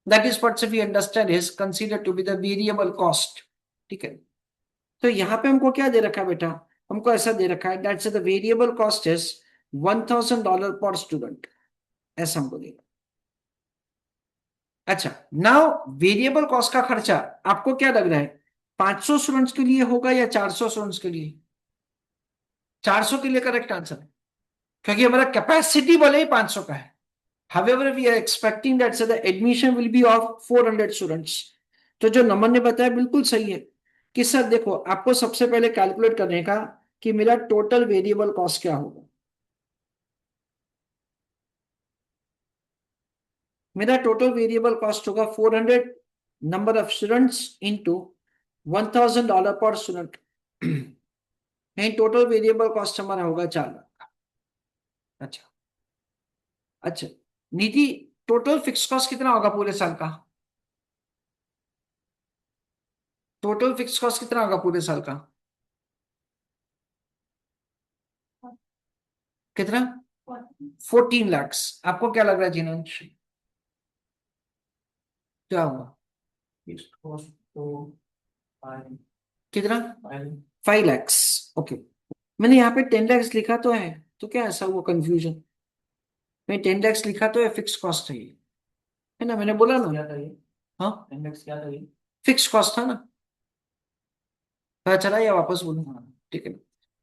Speaker 1: That is what we understand is consider to be the variable cost. ठीक है। तो यहाँ पे हमको क्या दे रखा है बेटा? हमको ऐसा दे रखा है that's the variable cost is $1,000 पर स्टूडेंट, ऐसा हमको दे। अच्छा, नाउ वेरिएबल कॉस्ट का खर्चा आपको क्या लग रहा है? 500 स्टूडेंट्स के लिए होगा या 400 स्टूडेंट्स के लिए? 400 के लिए करेक्ट आंसर है, क्योंकि हमारा कैपेसिटी भले ही 500 का है। However, we are expecting that so the admission will be of 400 students। तो जो नमन ने बताया बिल्कुल सही है कि सर देखो आपको सबसे पहले कैलकुलेट करने का कि मेरा टोटल वेरिएबल कॉस्ट क्या होगा। मेरा टोटल वेरिएबल कॉस्ट होगा 400 नंबर ऑफ स्टूडेंट्स इंटू $1,000 पर स्टूडेंट। नहीं, टोटल वेरिएबल कॉस्ट हमारा होगा 4 लाख। अच्छा। अच्छा निधि, टोटल फिक्स कॉस्ट कितना होगा पूरे साल का? टोटल फिक्स कॉस्ट कितना होगा पूरे साल का? कितना? 14 लाख। आपको क्या लग रहा है जिनेश? क्या हुआ?
Speaker 3: Fixed cost तो 5
Speaker 1: कितना?
Speaker 3: 5
Speaker 1: 5 लाख। ओके। मैंने यहाँ पे 10 लाख लिखा तो है, तो क्या ऐसा हुआ कंफ्यूजन? मैं 10 लाख लिखा तो है, फिक्स कॉस्ट है ये, है ना? मैंने बोला ना।
Speaker 3: क्या था ये?
Speaker 1: हाँ,
Speaker 3: इंडेक्स क्या था ये?
Speaker 1: फिक्स कॉस्ट था ना। पता चला या वापस बोलूं?
Speaker 3: हाँ।
Speaker 1: ठीक है।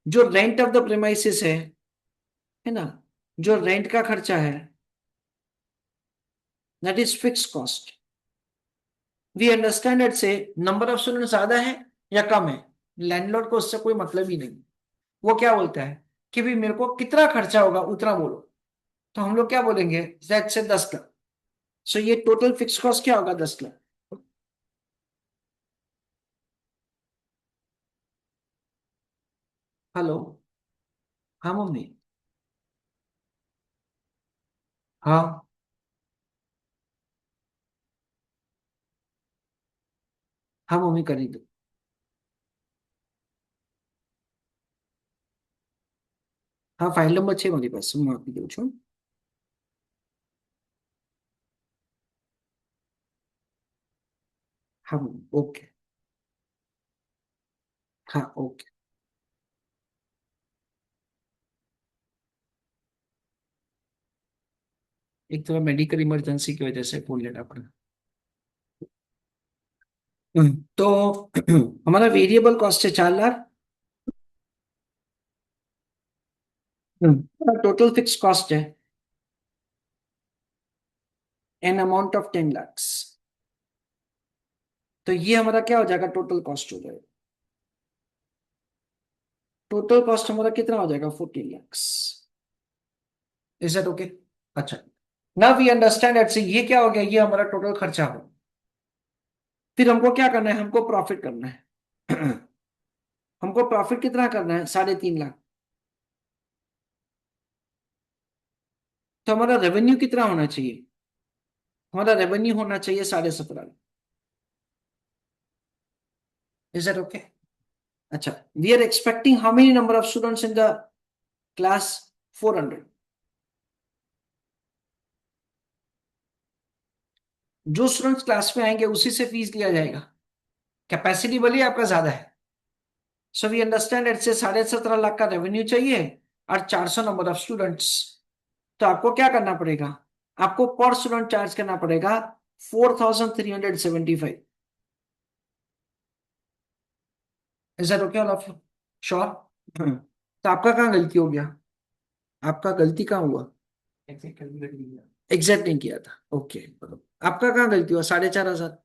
Speaker 1: जो रेंट ऑफ द प्रेमाइसिस है ना, जो रेंट का खर्चा है that is fix cost. We understand it say number of student ज्यादा है या कम है, लैंडलॉर्ड को उससे कोई मतलब ही नहीं। वो क्या बोलता है कि भाई मेरे को कितना खर्चा होगा उतना बोलो। तो हम लोग क्या बोलेंगे? जेड से 10 लाख। सो ये टोटल फिक्स कॉस्ट क्या होगा? 10 लाख। हेलो। हाँ मम्मी। हाँ। हाँ मम्मी करी दो। हाँ फाइल नंबर 6 મારી પાસે હું આપી દઉં છું। हाँ मम्मी ओके। हाँ ओके। एक तो मेडिकल इमरजेंसी की वजह से फोन लेना पड़ा। तो हमारा वेरिएबल कॉस्ट है 4 लाख। टोटल फिक्स कॉस्ट है एन अमाउंट ऑफ 10 लाख। तो ये हमारा क्या हो जाएगा? टोटल कॉस्ट हो जाएगा। टोटल कॉस्ट हमारा कितना हो जाएगा? 14 लाख। Is that okay? अच्छा। Now we understand at say ये क्या हो गया? ये हमारा टोटल खर्चा हो। फिर हमको क्या करना है? हमको प्रॉफिट करना है। हमको प्रॉफिट कितना करना है? 3.5 लाख। तो हमारा रेवेन्यू कितना होना चाहिए? हमारा रेवेन्यू होना चाहिए 17.5 लाख। Is that okay? अच्छा, we are expecting how many number of students in the class? 400। जो स्टूडेंट्स क्लास में आएंगे उसी से फीस लिया जाएगा। कैपेसिटी बोलिए आपका ज्यादा है। सो वी अंडरस्टैंड इट से 17.5 लाख का रेवेन्यू चाहिए और 400 नंबर ऑफ स्टूडेंट्स। तो आपको क्या करना पड़ेगा? आपको पर स्टूडेंट चार्ज करना पड़ेगा 4,375। Is that okay all of you? Sure? तो आपका कहाँ गलती हो गया? आपका गलती कहाँ हुआ?
Speaker 3: एग्जैक्ट कैलकुलेट किया।
Speaker 1: एग्जैक्ट नहीं किया था, ओके। आपका कहाँ गलती हुआ? 4,500।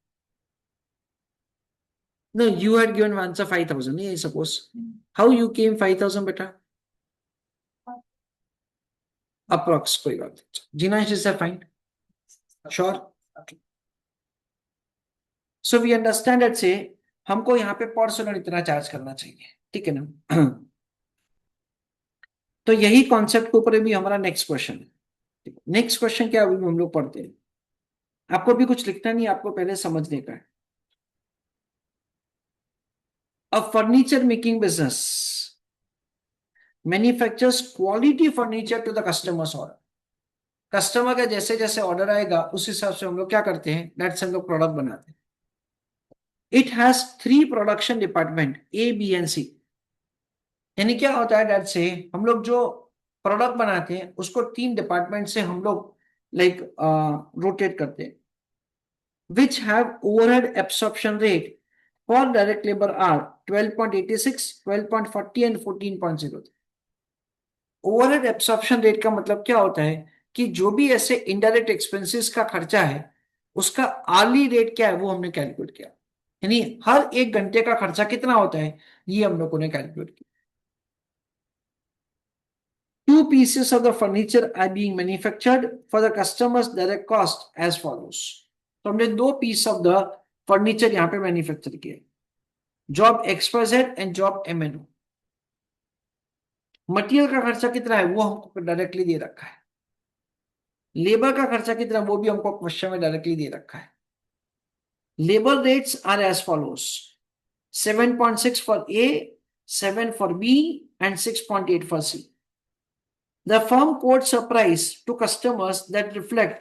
Speaker 1: No, you had given answer 5,000, I suppose. How you came 5,000 बेटा? Approx कोई बात नहीं। Jinesh, is that fine? Sure? Okay. So we understand that say हमको यहाँ पे पर स्टूडेंट इतना चार्ज करना चाहिए, ठीक है ना? तो यही कॉन्सेप्ट के ऊपर भी हमारा नेक्स्ट क्वेश्चन है। नेक्स्ट क्वेश्चन क्या अभी हम लोग पढ़ते हैं। आपको भी कुछ लिखना नहीं, आपको पहले समझने का है। A furniture making business manufactures quality furniture to the customers order. Customer का जैसे जैसे ऑर्डर आएगा उस हिसाब से हम लोग क्या करते हैं, दैट से हम लोग प्रोडक्ट बनाते हैं। It has 3 production department, A B and C. यानी क्या होता है दैट से हम लोग जो प्रोडक्ट बनाते हैं उसको 3 डिपार्टमेंट से हम लोग लाइक रोटेट करते हैं। Which have overhead absorption rate for direct labour are 12.86, 12.40 and 14.0। Overhead absorption rate का मतलब क्या होता है कि जो भी ऐसे इनडायरेक्ट एक्सपेंसेस का खर्चा है उसका आर्ली रेट क्या है वो हमने कैलकुलेट किया। यानी हर 1 घंटे का खर्चा कितना होता है ये हम लोगों ने कैलकुलेट किया। 2 pieces of the furniture are being manufactured for the customer's direct cost as follows। तो हमने 2 पीस ऑफ द फर्नीचर यहाँ पे मैन्युफैक्चर किए, job XYZ and job MNO. Material का खर्चा कितना है वो हमको डायरेक्टली दे रखा है। लेबर का खर्चा कितना वो भी हमको क्वेश्चन में डायरेक्टली दे रखा है। Labour rates are as follows: 7.6 for A, 7 for B and 6.8 for C. The firm quotes a price to customers that reflect,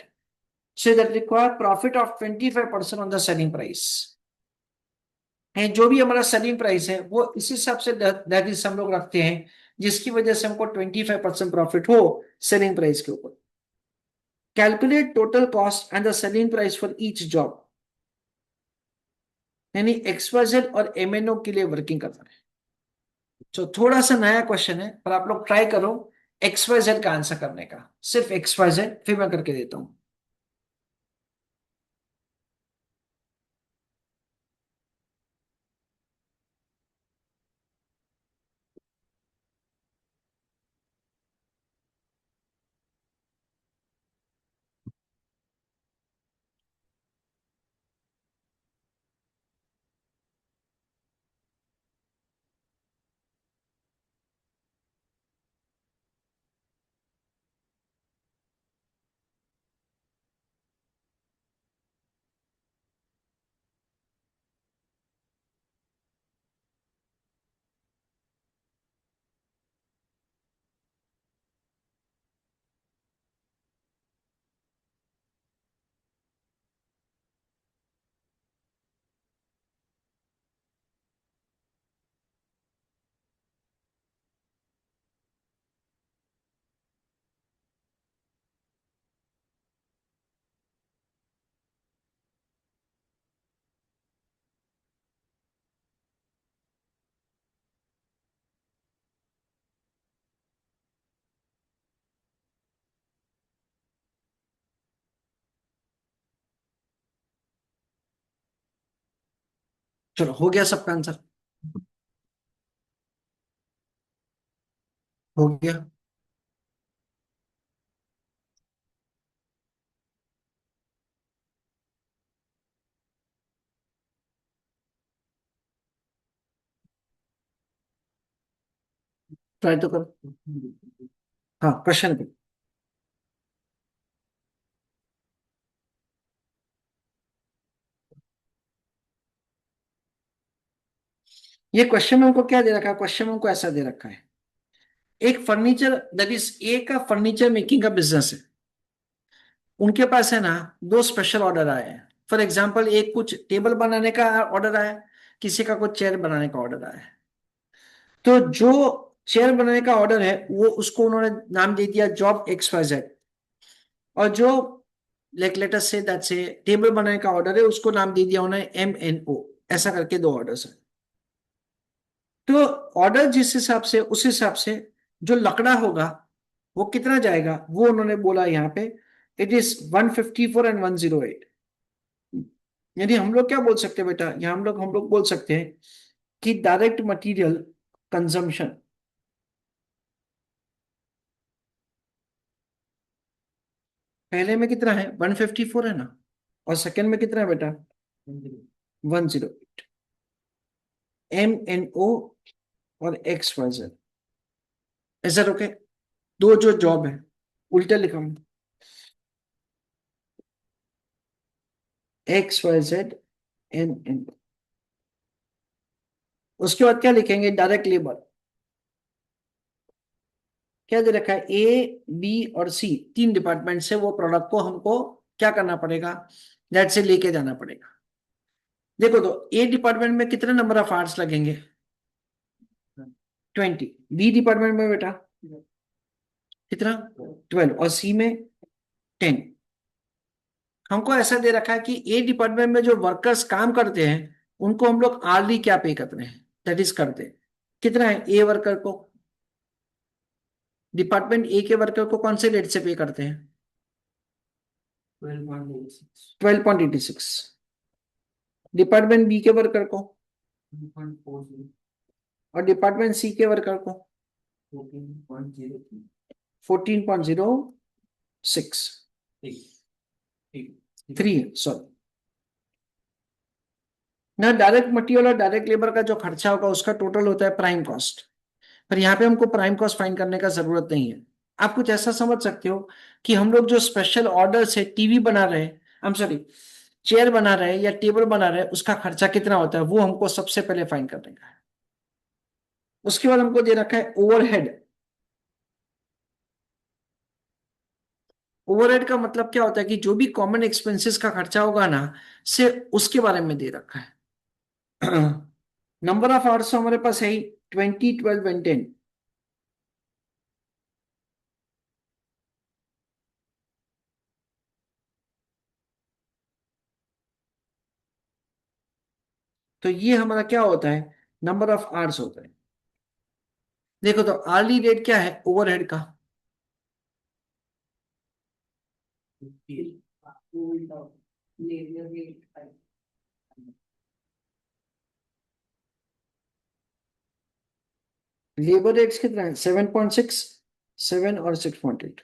Speaker 1: say that require profit of 25% on the selling price। है जो भी हमारा selling price है वो इस हिसाब say that is हम लोग रखते हैं जिसकी वजह से हमको 25% प्रॉफिट हो सेलिंग प्राइस के ऊपर। Calculate total cost and the selling price for each job. यानी एक्सवाइजेड और एमएनओ के लिए वर्किंग करना है। तो थोड़ा सा नया क्वेश्चन है पर आप लोग ट्राई करो एक्सवाइजेड का आंसर करने का, सिर्फ एक्सवाइजेड, फिर मैं करके देता हूं। चलो हो गया सबका आंसर? हो गया? ट्राई तो करो। हाँ क्वेश्चन पे। ये क्वेश्चन में हमको क्या दे रखा है, क्वेश्चन में हमको ऐसा दे रखा है, एक फर्नीचर दैट इज ए का फर्नीचर मेकिंग का बिजनेस है, उनके पास है ना दो स्पेशल ऑर्डर आए हैं। फॉर एग्जाम्पल एक कुछ टेबल बनाने का ऑर्डर आया है, किसी का कुछ चेयर बनाने का ऑर्डर आया है। तो जो चेयर बनाने का ऑर्डर है वो उसको उन्होंने नाम दे दिया जॉब XYZ, और जो लेट अस से दैट से टेबल बनाने का ऑर्डर है उसको नाम दे दिया उन्होंने MNO। ऐसा करके दो ऑर्डर्स है। तो ऑर्डर जिस हिसाब से उस हिसाब से जो लकड़ा होगा वो कितना जाएगा वो उन्होंने बोला यहाँ पे, इट इज 154 एंड 108। यानी हम लोग क्या बोल सकते हैं बेटा, यहाँ हम लोग बोल सकते हैं कि डायरेक्ट मटेरियल कंजम्पशन पहले में कितना है 154 है ना, और सेकंड में कितना है बेटा 108। MNO और XYZ, ऐसा ओके। दो जो जॉब है उल्टा लिखा हूं, XYZ MNO। उसके बाद क्या लिखेंगे, डायरेक्ट लेबर क्या दे रखा है, A B और C तीन डिपार्टमेंट से वो प्रोडक्ट को हमको क्या करना पड़ेगा, दैट से लेके जाना पड़ेगा। देखो तो A डिपार्टमेंट में कितने नंबर ऑफ आवर्स लगेंगे 20, B डिपार्टमेंट में बेटा कितना 12 और C में 10। हमको ऐसा दे रखा है कि A डिपार्टमेंट में जो वर्कर्स काम करते हैं उनको हम लोग आर्ली क्या पे करते हैं, दैट इज करते हैं कितना है A वर्कर को, डिपार्टमेंट A के वर्कर को कौन से रेट से पे करते हैं
Speaker 3: 12.86,
Speaker 1: 12.86। डिपार्टमेंट B के वर्कर को
Speaker 3: 3.40,
Speaker 1: और डिपार्टमेंट C के वर्कर को
Speaker 3: 14.03,
Speaker 1: 14.06
Speaker 3: ठीक ठीक
Speaker 1: 3 सॉरी ना। डायरेक्ट मटेरियल और डायरेक्ट लेबर का जो खर्चा होगा उसका टोटल होता है प्राइम कॉस्ट, पर यहाँ पे हमको प्राइम कॉस्ट फाइंड करने का जरूरत नहीं है। आप कुछ ऐसा समझ सकते हो कि हम लोग जो स्पेशल ऑर्डर से टीवी बना रहे हैं, आई एम सॉरी चेयर बना रहे हैं या टेबल बना रहे हैं, उसका खर्चा कितना होता है वो हमको सबसे पहले फाइंड करने का है। उसके बाद हमको दे रखा है ओवरहेड। ओवरहेड का मतलब क्या होता है कि जो भी कॉमन एक्सपेंसेस का खर्चा होगा ना से उसके बारे में दे रखा है। नंबर ऑफ आवर्स हमारे पास है 20 12 एंड 10। तो ये हमारा क्या होता है, नंबर ऑफ आवर्स होता है। देखो तो आर्ली रेट क्या है ओवरहेड का,
Speaker 2: Labor rate,
Speaker 1: लेबर रेट्स कितना है 7.6, 7 और 6.8।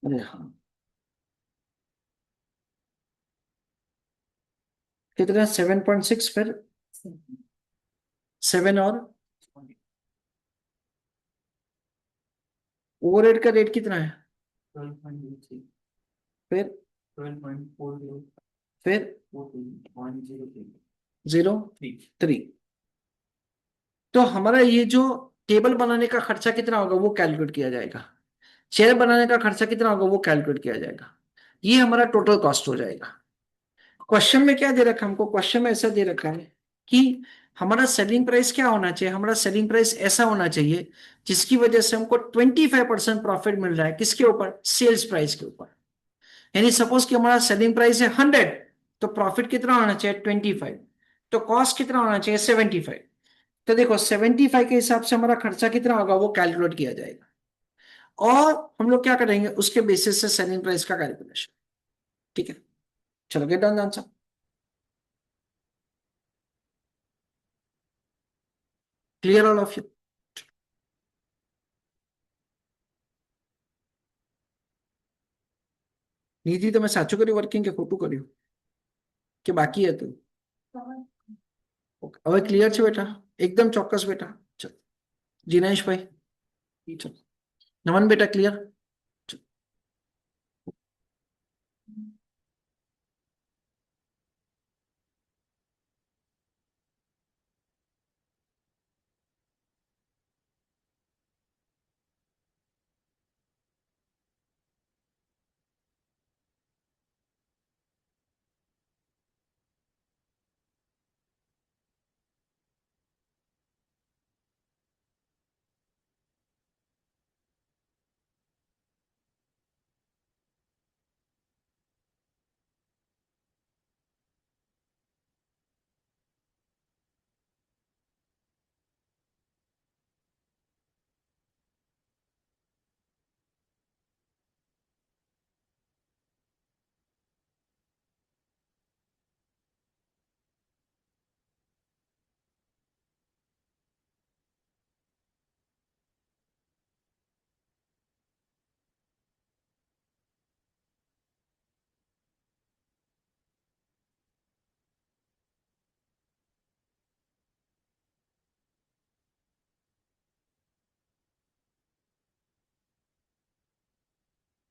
Speaker 1: अरे हाँ कितना 7.6 फिर 7 और ओवरहेड का रेट कितना है
Speaker 3: 12.83,
Speaker 1: फिर
Speaker 3: 12.40,
Speaker 1: फिर
Speaker 3: 14.03,
Speaker 1: 0.3। तो हमारा ये जो टेबल बनाने का खर्चा कितना होगा वो कैलकुलेट किया जाएगा, चेयर बनाने का खर्चा कितना होगा वो कैलकुलेट किया जाएगा, ये हमारा टोटल कॉस्ट हो जाएगा। क्वेश्चन में क्या दे रखा है हमको, क्वेश्चन में ऐसा दे रखा है कि हमारा सेलिंग प्राइस क्या होना चाहिए, हमारा सेलिंग प्राइस ऐसा होना चाहिए जिसकी वजह से हमको 25% प्रॉफिट मिल रहा है किसके ऊपर, सेल्स प्राइस के ऊपर। यानी सपोज कि हमारा सेलिंग प्राइस है 100, तो प्रॉफिट कितना होना चाहिए 25, तो कॉस्ट कितना होना चाहिए 75। तो देखो 75 के हिसाब से हमारा खर्चा कितना होगा वो कैलकुलेट किया जाएगा, और हम लोग क्या करेंगे उसके बेसिस से सेलिंग प्राइस का कैलकुलेशन। ठीक है, चलो get done answer. Clear all of you. નીતિ તમે સાચું કર્યું વર્કિંગ કે ખોટું કર્યું કે બાકી હતું? Okay. હવે ક્લિયર છે બેટા, એકદમ ચોક્કસ બેટા? ચલો જીનેશભાઈ, ચલો નમન બેટા ક્લિયર?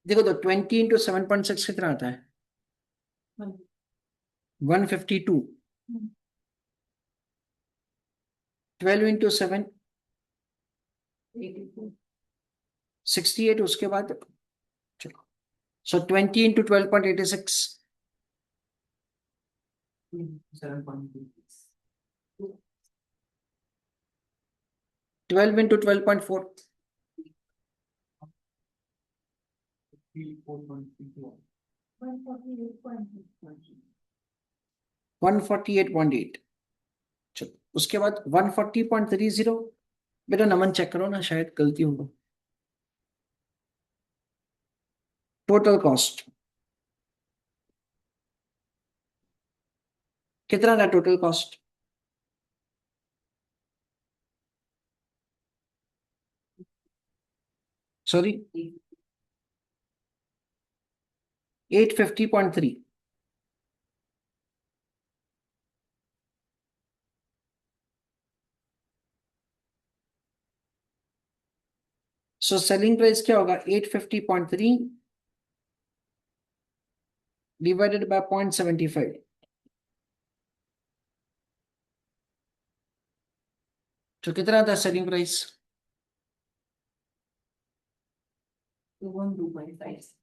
Speaker 1: देखो तो 20 × 7.6 कितना आता है? 152। 12 × 7 68, उसके बाद चलो, सो 20 × 12.86,
Speaker 3: 7.2.
Speaker 1: 12 × 12.4,
Speaker 3: 4.3.
Speaker 1: 148.8। चलो उसके बाद 140.30। बेटा नमन चेक करो ना, शायद गलती होगा। टोटल कॉस्ट कितना था? Total cost sorry 850.3। So selling price क्या होगा? 850.3 डिवाइडेड बाय 0.75। तो कितना था selling price?
Speaker 2: 2.5.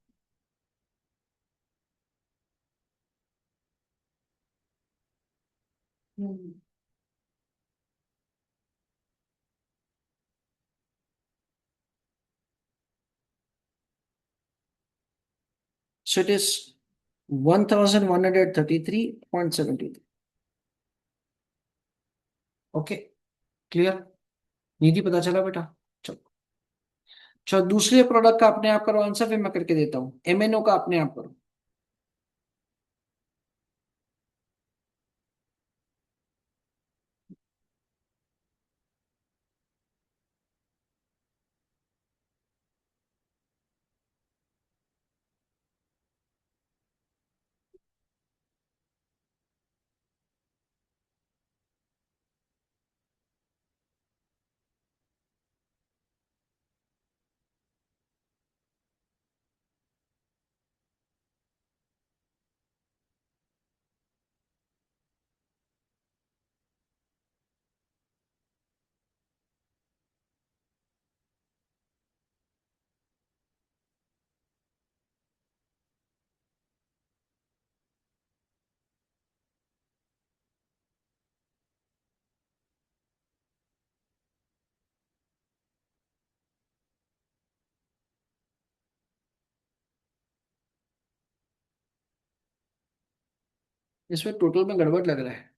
Speaker 1: So it is 1133.73। Okay, clear? Nidhi पता चला बेटा? चलो चलो, दूसरे प्रोडक्ट का अपने आप करो आंसर, फिर मैं करके देता हूँ। MNO का अपने आप करो। इसमें टोटल में गड़बड़ लग रहा है।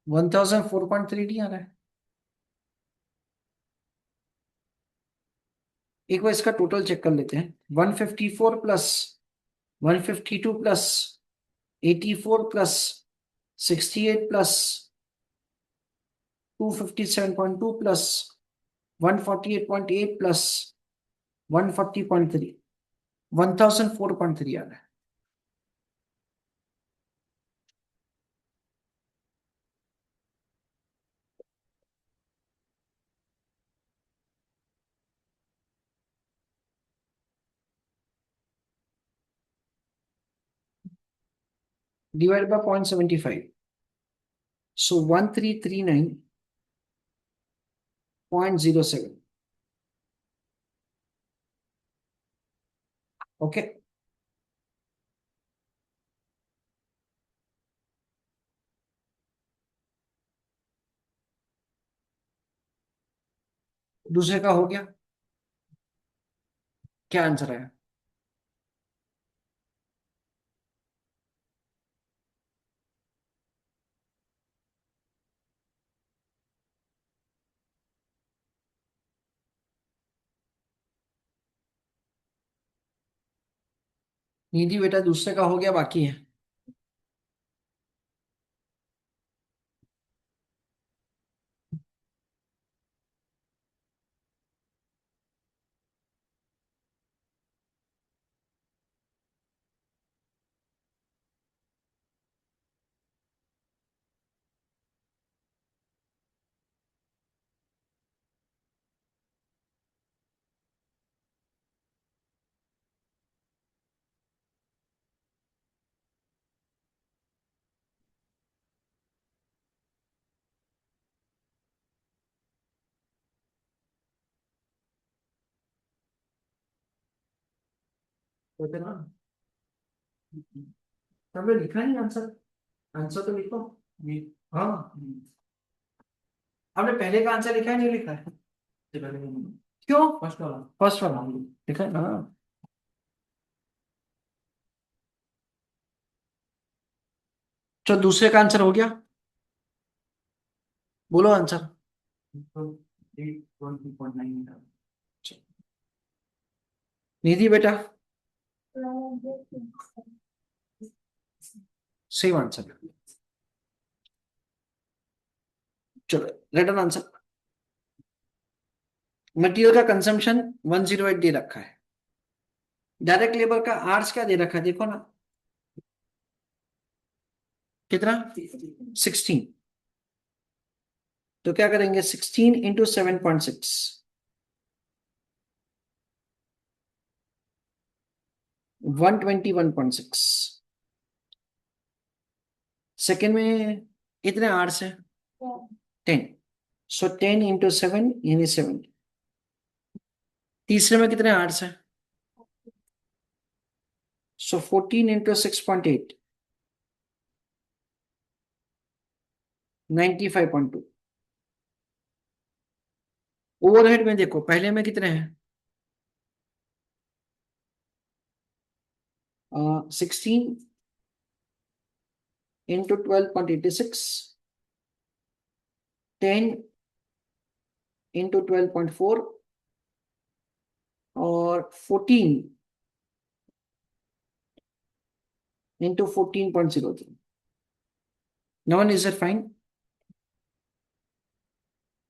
Speaker 1: 1004.3 नहीं आ रहा है। एक बार इसका टोटल चेक कर लेते हैं। 154 plus 152 plus 84 plus 68 plus 257.2 plus 148.8 plus 140.3, 1004.3 आ रहा है। Divide by 0.75, so 1339.07। ओके, दूसरे का हो गया। क्या आंसर है? निधि बेटा दूसरे का हो गया, बाकी है।
Speaker 3: सोचे ना, हमने लिखा नहीं आंसर, आंसर तो लिखो। हाँ,
Speaker 1: आपने पहले का आंसर लिखा है नहीं लिखा है? क्यों?
Speaker 3: फर्स्ट वाला।
Speaker 1: फर्स्ट वाला लिखा है ना। तो दूसरे का आंसर हो गया, बोलो आंसर।
Speaker 3: तो 820.9
Speaker 1: निधि बेटा, सेम आंसर। चलो रिटर्न आंसर। मटेरियल का कंजम्पशन 108 दे रखा है। डायरेक्ट लेबर का आर्स क्या दे रखा है देखो ना, कितना? 16। तो क्या करेंगे, 16 इंटू 7.6, 121.6। सेकेंड में इतने आर्स है, 10। सो 10 इंटू 7 यानी 7। तीसरे में कितने आर्स है? सो 14 इंटू 6.8, 95.2। ओवरहेड में देखो, पहले में कितने हैं? 16 इंटू 12.86, 10 इंटू 12.4 और 14 into 14.03। Navan, is it fine?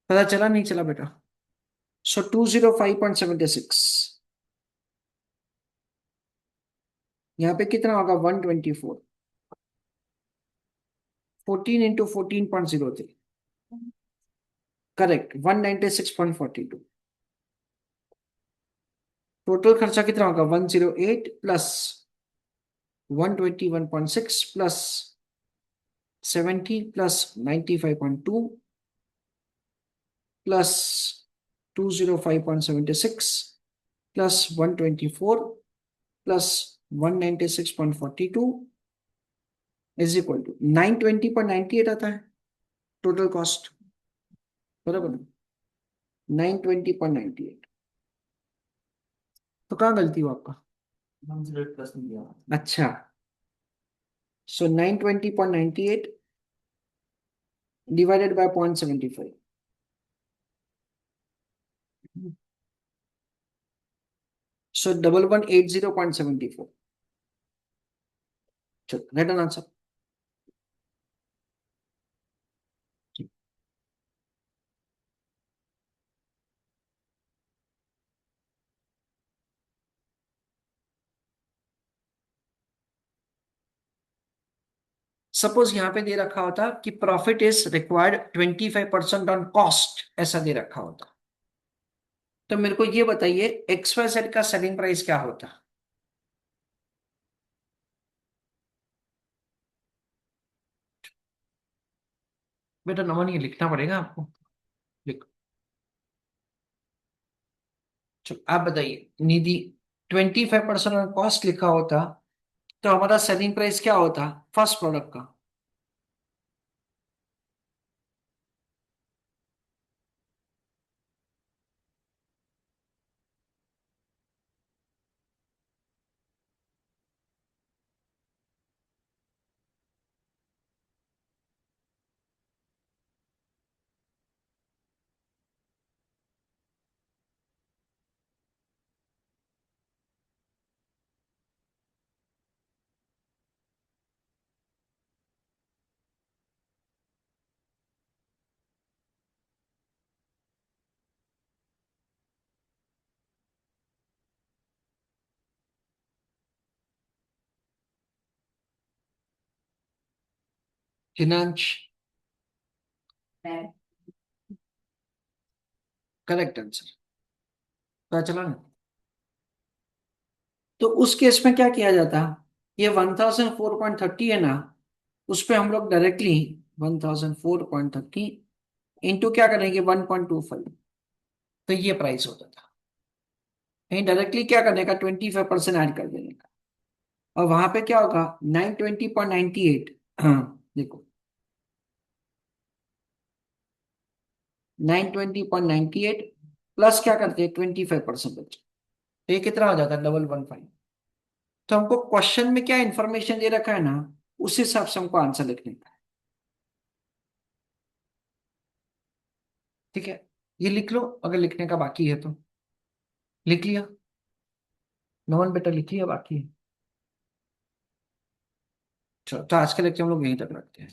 Speaker 1: पता चला नहीं चला बेटा? सो 205.76। यहाँ पे कितना होगा? 124। 14 इंटू 14.03, करेक्ट, 196.42। टोटल खर्चा कितना होगा? 108 plus 121.6 plus 70 plus 95.2 plus 205.76 plus 124 plus 196.42 is equal to 920.98 आता है टोटल कॉस्ट, बराबर? 920.98। तो कहाँ गलती हुआ आपका?
Speaker 3: 108 प्लस में दिया।
Speaker 1: अच्छा, सो 920.98 divided by 0.75, so 1180.74। चलो रिटर्न आंसर। सपोज यहां पे दे रखा होता कि profit is required 25% on cost, ऐसा दे रखा होता। तो मेरे को ये बताइए XYZ का सेलिंग प्राइस क्या होता? बेटा नमन, ये लिखना पड़ेगा आपको, लिखो। चलो आप बताइए निधि, 25% ऑन कॉस्ट लिखा होता तो हमारा सेलिंग प्राइस क्या होता फर्स्ट प्रोडक्ट का? फिनांश, करेक्ट आंसर। पता चला ना? तो उस केस में क्या किया जाता, ये 1004.30 है ना, उस पे हम लोग डायरेक्टली 1004.30 इंटू क्या करेंगे 1.25, तो ये प्राइस होता था। कहीं डायरेक्टली क्या करने का 25% ऐड कर देने का, और वहां पे क्या होगा 920.98। हाँ देखो 920.98 प्लस क्या करते हैं 25% बच्चे, तो ये कितना हो जाता है 1115। तो हमको क्वेश्चन में क्या इंफॉर्मेशन दे रखा है ना, उस हिसाब से हमको आंसर लिखने का है। ठीक है, ये लिख लो अगर लिखने का बाकी है तो। लिख लिया? नॉन बेटा लिख लिया बाकी है? चलो तो आज के लेक्चर हम लोग यहीं तक रखते हैं।